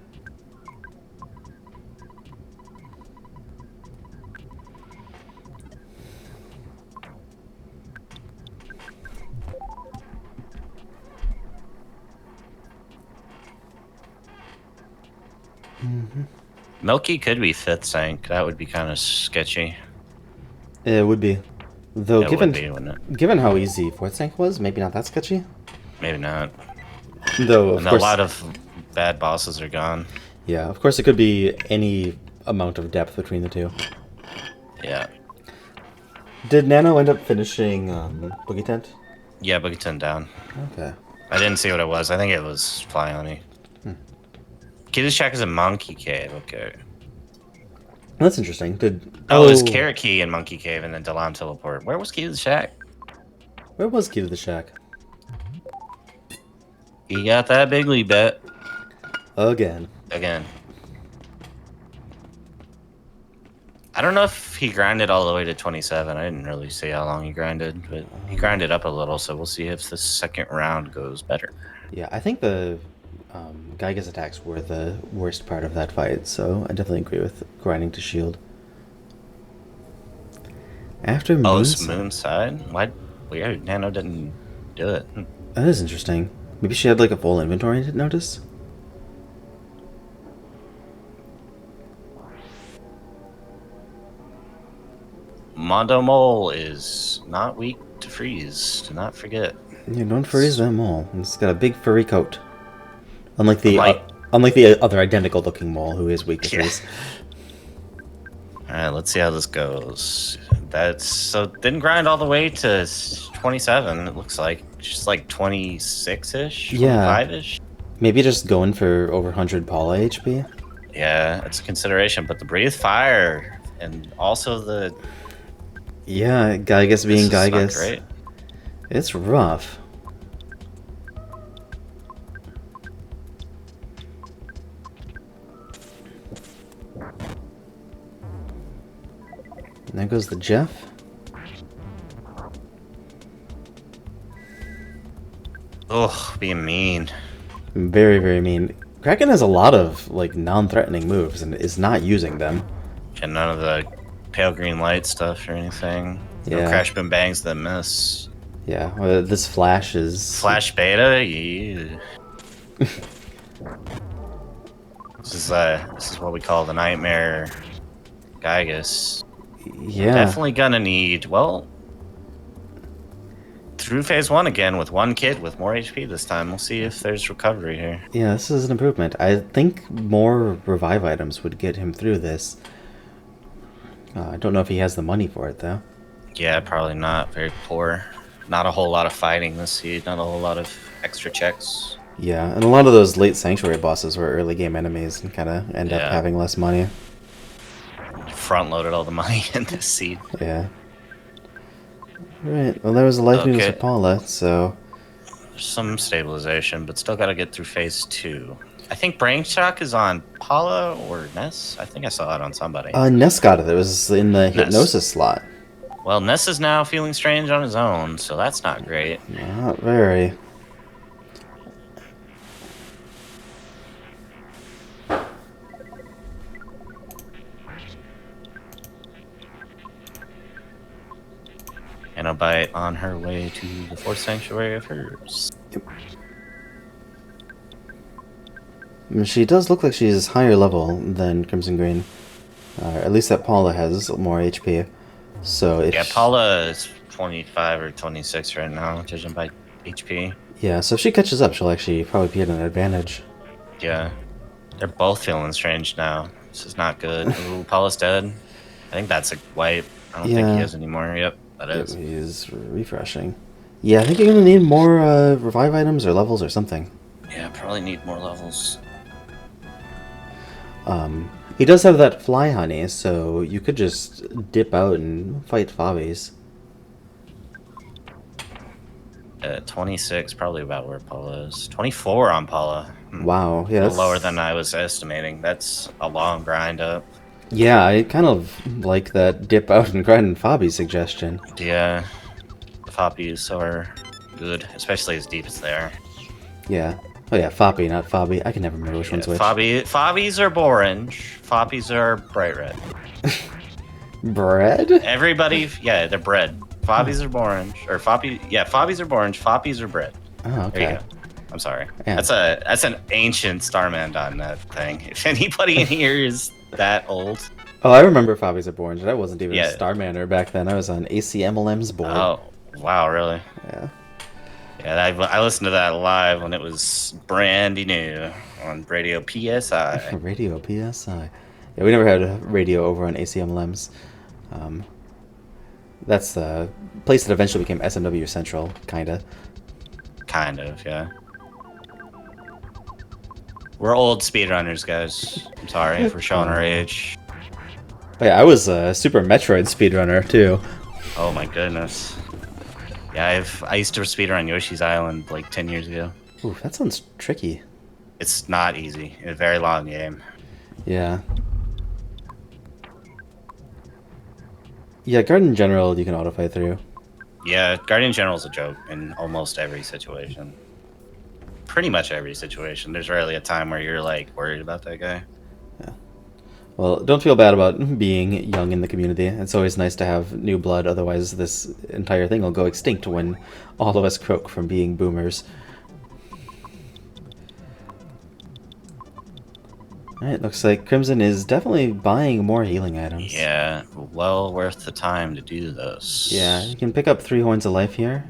Milky could be 5th sank. That would be kind of sketchy. It would be. Though, It would be, wouldn't it? given how easy 4th sank was, maybe not that sketchy. Maybe not. Though, of course, a lot of bad bosses are gone. Yeah, of course it could be any amount of depth between the two. Yeah. Did Nano end up finishing Boogie Tent? Yeah, Boogie Tent down. Okay. I didn't see what it was. I think it was Fly on me. Kid's Shack is a Monkey Cave. Okay. That's interesting. Oh, it was Carrot Key in Monkey Cave and then Delam Teleport. Where was Key to the Shack? Where was Key to the Shack? He got that big lead bet. Again. I don't know if he grinded all the way to 27. I didn't really see how long he grinded, but he grinded up a little, so we'll see if the second round goes better. Yeah, I think the Geiger's attacks were the worst part of that fight, so I definitely agree with grinding to shield. After Moonside. Oh, it's Moonside? Why? Weird. Nano didn't do it. That is interesting. Maybe she had like a full inventory to notice? Mondo Mole is not weak to freeze. Do not forget. Yeah, don't freeze them all. It's got a big furry coat. Unlike the other identical looking mole who is weak to freeze. Alright, let's see how this goes. So didn't grind all the way to 27, it looks like. Just like 26-ish? Yeah. 25-ish? Maybe just going for over 100 Paula HP? Yeah, it's a consideration, but the Breathe Fire and also the... Yeah, Gygus being Gygus. Not great. It's rough. And there goes the Jeff. Ugh, being mean. Very, very mean. Kraken has a lot of like non-threatening moves and is not using them. And none of the pale green light stuff or anything. Yeah. No Crash Boom Bangs that miss. Yeah, well, this Flash is... Flash Beta? Yeah. This is what we call the Nightmare Gygus. Yeah. Definitely gonna need, well, through phase 1 again with one kid with more HP this time. We'll see if there's recovery here. Yeah, this is an improvement. I think more revive items would get him through this. I don't know if he has the money for it, though. Yeah, probably not. Very poor. Not a whole lot of fighting this seed. Not a whole lot of extra checks. Yeah, and a lot of those late Sanctuary bosses were early game enemies and kind of end up having less money. Front-loaded all the money in this seed. Yeah. Right, well there was a life news for Paula, so... There's some stabilization, but still gotta get through phase 2. I think Brain Shock is on Paula or Ness. I think I saw it on somebody. Ness got it. It was in the Ness. hypnosis slot. Well, Ness is now feeling strange on his own, so that's not great. Not very. Nanobite on her way to the fourth sanctuary of hers. Yep. She does look like she's higher level than CrimsonGreen. At least that Paula has more HP. So if yeah, Paula is 25 or 26 right now, judging by HP. Yeah, so if she catches up, she'll actually probably be at an advantage. Yeah. They're both feeling strange now. This is not good. Ooh, Paula's dead. I think that's a wipe. I don't think he is anymore. Yep, that is. He's refreshing. Yeah, I think you're going to need more revive items or levels or something. Yeah, probably need more levels. He does have that fly honey, so you could just dip out and fight Fobbies. 26, probably about where Paula is. 24 on Paula. Wow, yeah, that's lower than I was estimating. That's a long grind up. Yeah, I kind of like that dip out and grind and Fobby suggestion. Yeah, the Fobbies are good, especially as deep as they are. Yeah. Oh yeah, Foppy, not Fobby. I can never remember which one's which. Fobbies are orange. Foppies are bright red. Bread? Everybody, yeah, they're bread. Fobbies are orange, or Fobbies are orange. Foppies are bread. Oh, okay. There you go. I'm sorry. Yeah. That's an ancient Starman.net thing. If anybody in here is that old. Oh, I remember Fobbies are orange. I wasn't even a Yeah. Starmaner back then. I was on ACMLM's board. Oh, wow, really? Yeah. Yeah, I listened to that live when it was brandy new on Radio PSI. Radio PSI. Yeah, we never had a radio over on ACMLM's. That's the place that eventually became SMW Central, kinda. Kind of, yeah. We're old speedrunners, guys. I'm sorry if we're showing our age. Oh, yeah, I was a Super Metroid speedrunner, too. Oh my goodness. Yeah, I used to speedrun Yoshi's Island like 10 years ago. Ooh, that sounds tricky. It's not easy. It's a very long game. Yeah. Yeah, Garden General you can auto-fight through. Yeah, Guardian General's a joke in almost every situation. Pretty much every situation. There's rarely a time where you're like worried about that guy. Yeah. Well, don't feel bad about being young in the community. It's always nice to have new blood, otherwise this entire thing will go extinct when all of us croak from being boomers. Alright, looks like Crimson is definitely buying more healing items. Yeah, well worth the time to do this. Yeah, you can pick up 3 Horns of Life here.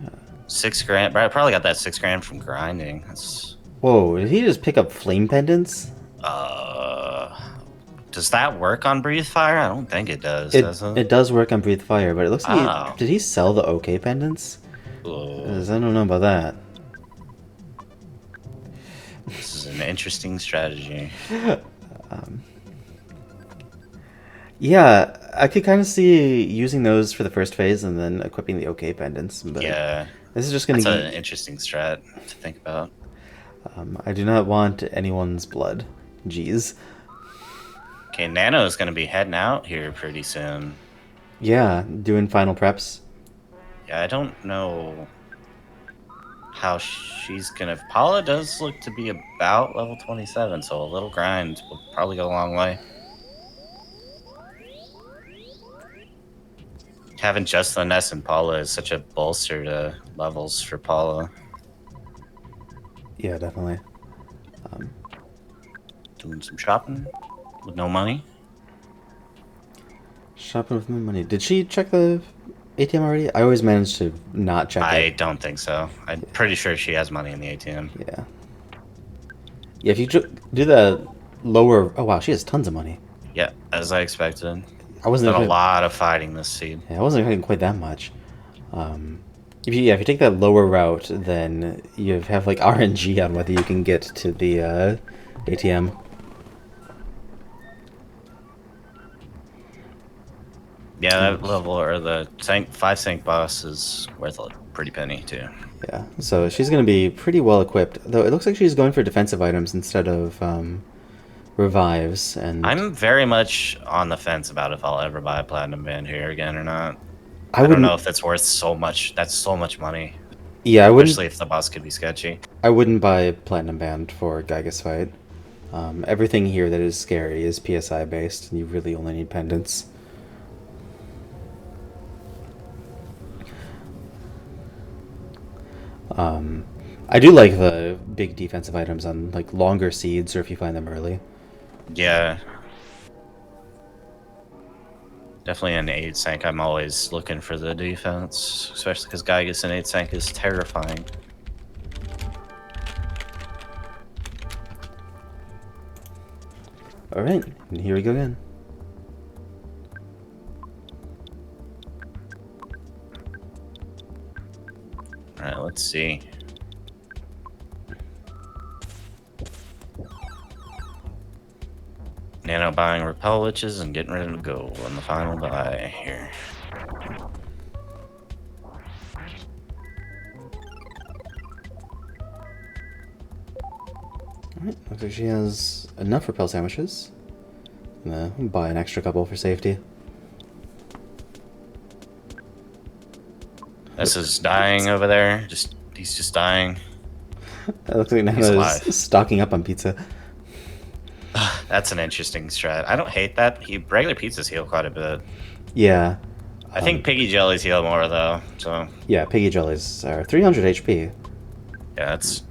$6 grand. I probably got that $6 from grinding. That's... Whoa, did he just pick up Flame Pendants? Does that work on Breathe Fire? I don't think it does, does it? It does work on Breathe Fire, but it looks like did he sell the OK Pendants? Because I don't know about that. This is an interesting strategy. Yeah, I could kind of see using those for the first phase and then equipping the OK Pendants. But yeah. This is just going to That's an interesting strat to think about. I do not want anyone's blood. Jeez. Okay, Nano is going to be heading out here pretty soon. Yeah, doing final preps. Yeah, I don't know how she's going to... Paula does look to be about level 27, so a little grind will probably go a long way. Having just the Ness and Paula is such a bolster to levels for Paula. Yeah, definitely. Doing some shopping with no money. Shopping with no money. Did she check the ATM already? I always manage to not check it. I don't think so. I'm pretty sure she has money in the ATM. Yeah. Yeah, if you do the lower... Oh, wow, she has tons of money. Yeah, as I expected. I wasn't done a lot of fighting this seed. Yeah, I wasn't expecting quite that much. If you take that lower route, then you have like RNG on whether you can get to the ATM. Yeah, that Which, level or the tank 5 tank boss is worth a pretty penny too. yeah, so she's going to be pretty well equipped. Though it looks like she's going for defensive items instead of revives. And I'm very much on the fence about if I'll ever buy a platinum band here again or not. I I don't know wouldn't. if that's worth so much. That's so much money, Yeah, I wouldn't. especially if the boss could be sketchy. I wouldn't buy platinum band for Gyga's fight. Everything here that is scary is PSI based, and you really only need pendants. I do like the big defensive items on like longer seeds, or if you find them early. Yeah, definitely an 8 tank. I'm always looking for the defense, especially because Gygas in 8 tank is terrifying. All right, and here we go again. All right, let's see. Nano buying repel witches and getting ready to go on the final buy here. Alright, looks like she has enough repel sandwiches. Buy an extra couple for safety. This is dying over there. He's just dying. It looks like He's alive. Nana's stocking up on pizza. That's an interesting strat. I don't hate that. Regular pizzas heal quite a bit. Yeah. I think piggy jellies heal more though. So Yeah, piggy jellies are 300 HP. yeah, that's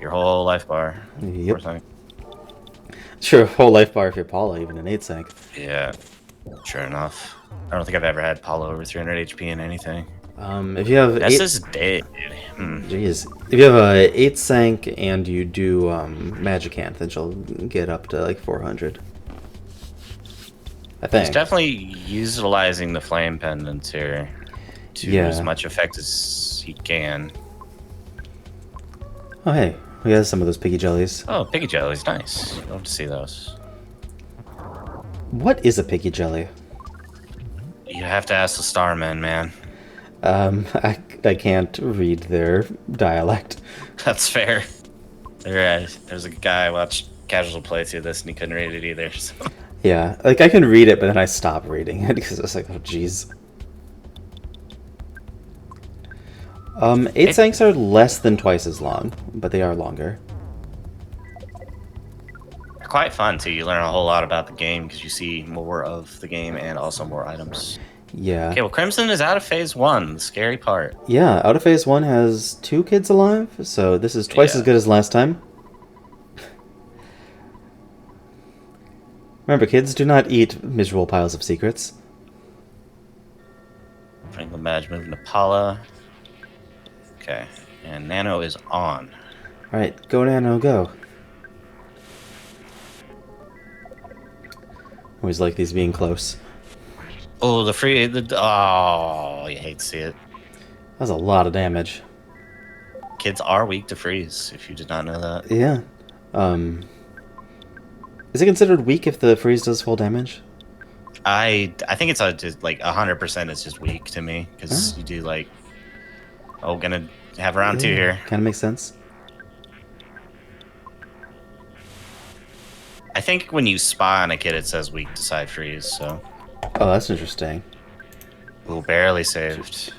your whole life bar. Yep. Poor thing. Sure, whole life bar if you're Paula, even an 8 sank. Yeah, sure enough. I don't think I've ever had Paulo over 300 HP in anything. If you have This 8, is dead. jeez, if you have a 8 sank and you do magic hand, then she'll get up to like 400. I He's think. definitely utilizing the flame pendants here to as much effect as he can. Oh hey, we have some of those piggy jellies. Oh, piggy jellies, nice. Love to see those. What is a piggy jelly? You have to ask the Starmen, man. I can't read their dialect. That's fair. There's a guy I watched casual play through this and he couldn't read it either. So. Yeah, like I can read it, but then I stop reading it because it's like, oh jeez. 8 sanks are less than twice as long, but they are longer. They're quite fun too. You learn a whole lot about the game because you see more of the game and also more items. Yeah. Okay, well, Crimson is out of phase 1, the scary part. Yeah, out of phase 1 has 2 kids alive, so this is twice as good as last time. Remember, kids do not eat miserable piles of secrets. Franklin Badge moving to Paula. Okay, and Nano is on. Alright, go Nano, go. Always like these being close. Oh, oh, you hate to see it. That's a lot of damage. Kids are weak to freeze, if you did not know that. Yeah. Is it considered weak if the freeze does full damage? I think it's just like 100% is just weak to me because you do like gonna have round 2 here. Kind of makes sense. I think when you spy on a kid, it says weak to side freeze. So Oh, that's interesting. ooh, barely saved.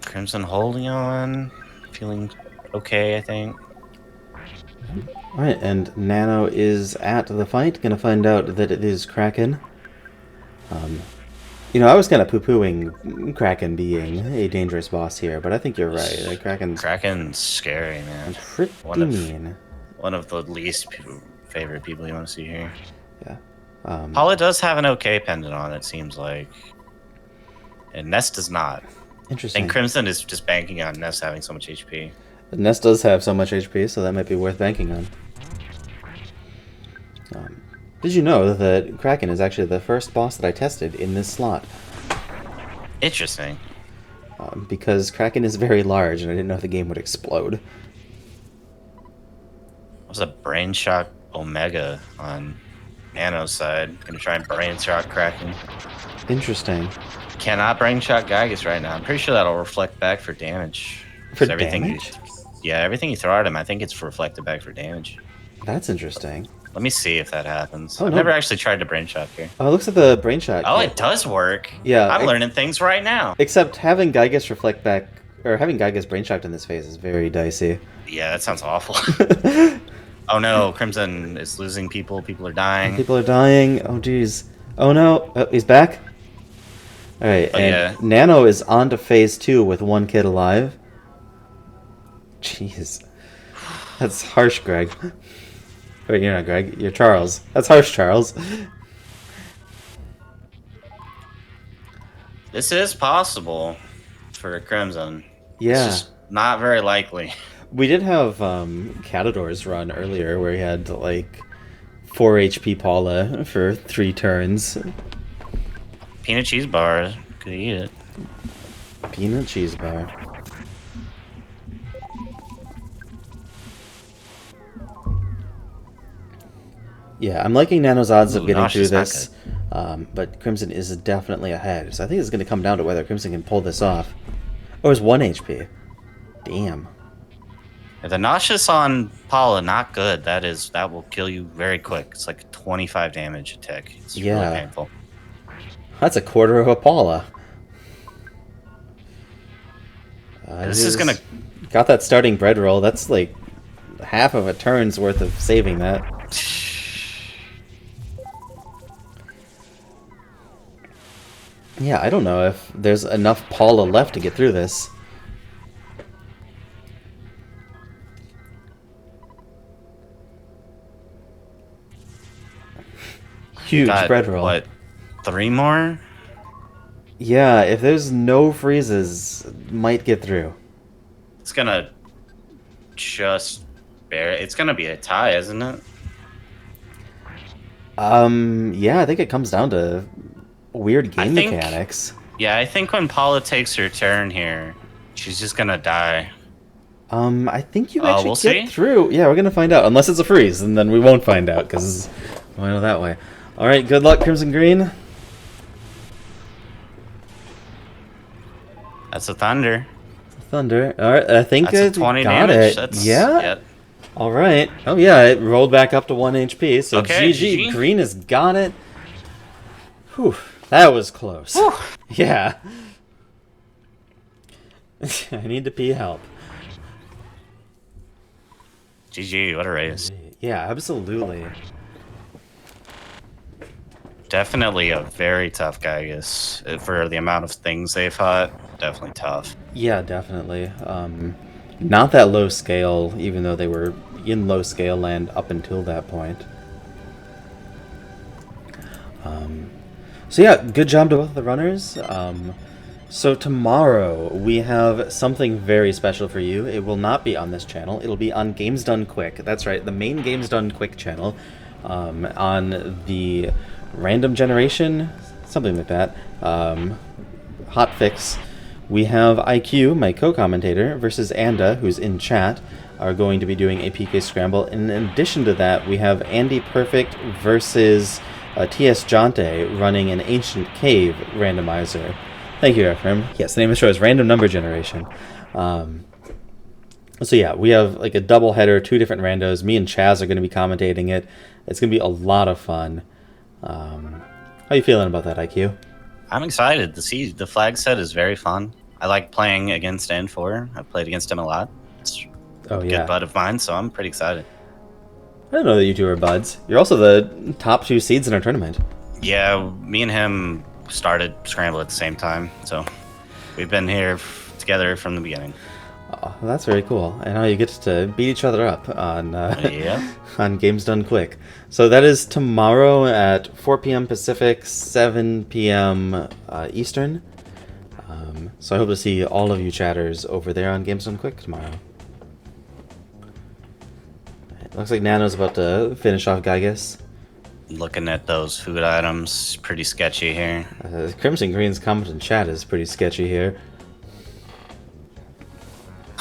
Crimson holding on, feeling okay, I think. Alright, and Nano is at the fight. Gonna find out that it is Kraken. You know, I was kind of poo-pooing Kraken being a dangerous boss here, but I think you're right. Like, Kraken's scary, man. Pretty mean. One of the least favorite people you want to see here. Yeah. Paula does have an okay pendant on, it seems like. And Nest does not. Interesting. And Crimson is just banking on Nest having so much HP. Nest does have so much HP, so that might be worth banking on. Did you know that Kraken is actually the first boss that I tested in this slot? Interesting. Because Kraken is very large, and I didn't know if the game would explode. a brain shock Omega on Nano's side. Gonna try and brain shock Kraken. Interesting. Cannot brain shock Gygas right now. I'm pretty sure that'll reflect back for damage. For Everything damage? everything you throw at him, I think it's reflected back for damage. That's interesting. Let me see if that happens. Oh, I've no. never actually tried to brain shock here. Oh, it looks like the brain shot. Oh, kit. it does work. Yeah, I'm learning things right now. Except having Gygas reflect back, or having Gygas brain shocked in this phase is very dicey. Yeah, that sounds awful. Oh no, Crimson is losing people. People are dying. People are dying. Oh jeez. Oh no. Oh, he's back. All right, Oh, and yeah. Nano is on to phase 2 with one kid alive. Jeez. That's harsh, Greg. Wait, you're not Greg. You're Charles. That's harsh, Charles. This is possible for Crimson. Yeah. It's just not very likely. We did have Catador's run earlier where he had like 4 HP Paula for 3 turns. Peanut cheese bar. Could eat it. Peanut cheese bar. Yeah, I'm liking Nano's odds of getting through this, but Crimson is definitely ahead. So I think it's going to come down to whether Crimson can pull this off. Oh, it's 1 HP. Damn. Yeah, the nauseous on Paula, not good. That will kill you very quick. It's like 25 damage a tick. It's really painful. That's a quarter of a Paula. This is gonna got that starting bread roll. That's like half of a turn's worth of saving that. Yeah, I don't know if there's enough Paula left to get through this. Huge bread roll. What? 3 more? Yeah, if there's no freezes, might get through. It's gonna just it's gonna be a tie, isn't it? Yeah, I think it comes down to weird game mechanics. Yeah, I think when Paula takes her turn here, she's just gonna die. I think you actually we'll get see? through. Yeah, we're gonna find out. Unless it's a freeze, and then we won't find out, because we'll know that way. Alright, good luck, Crimson Green. That's a thunder. Thunder. Alright, I think That's a 20 got damage. it. Yeah? Alright. Oh yeah, it rolled back up to 1 HP, so Okay, GG. Green has got it. Whew, that was close. Whew. Yeah. I need to pee help. GG, what a race. Yeah, absolutely. Definitely a very tough Gygas. For the amount of things they fought, definitely tough. Yeah, definitely. Not that low scale, even though they were in low scale land up until that point. So yeah, good job to both the runners. So tomorrow we have something very special for you. It will not be on this channel. It'll be on Games Done Quick. That's right, the main Games Done Quick channel. On the random generation, something like that. Hotfix. We have IQ, my co-commentator, versus Anda, who's in chat, are going to be doing a PK Scramble. In addition to that, we have Andy Perfect versus TS Jante running an Ancient Cave randomizer. Thank you, Ephraim. Yes, the name of the show is Random Number Generation. So yeah, we have like a double header, 2 different randos. Me and Chaz are going to be commentating it. It's going to be a lot of fun. How you feeling about that, IQ? I'm excited. The flag set is very fun. I like playing against N4. I've played against him a lot. It's a good bud of mine, so I'm pretty excited. I don't know that you two are buds. You're also the top 2 seeds in our tournament. Yeah, me and him started Scramble at the same time, so we've been here together from the beginning. Oh, that's very cool. And now you get to beat each other up on on Games Done Quick. So that is tomorrow at 4 p.m. Pacific, 7 p.m. Eastern. So I hope to see all of you chatters over there on Games Done Quick tomorrow. It looks like Nano's about to finish off Gygas. Looking at those food items, pretty sketchy here. Crimson Green's comment in chat is pretty sketchy here.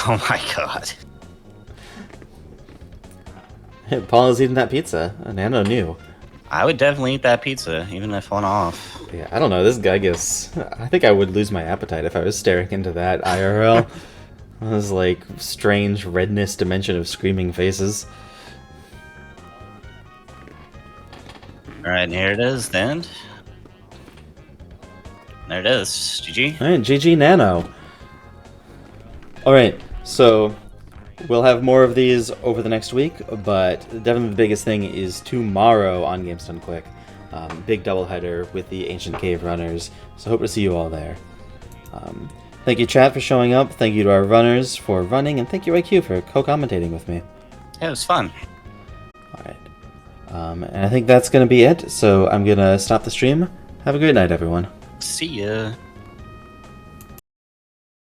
Oh my god. Paul is eating that pizza. Nano knew. I would definitely eat that pizza, even if one off. Yeah, I don't know. This guy gives. I think I would lose my appetite if I was staring into that IRL. It was like strange redness dimension of screaming faces. All right, and here it is, the end. There it is. GG. All right, GG Nano. All right, so we'll have more of these over the next week, but definitely the biggest thing is tomorrow on Games Done Quick. Big doubleheader with the Ancient Cave Runners, so hope to see you all there. Thank you, chat, for showing up. Thank you to our runners for running, and thank you, IQ, for co-commentating with me. Yeah, it was fun. All right. And I think that's going to be it, so I'm going to stop the stream. Have a great night, everyone. See ya.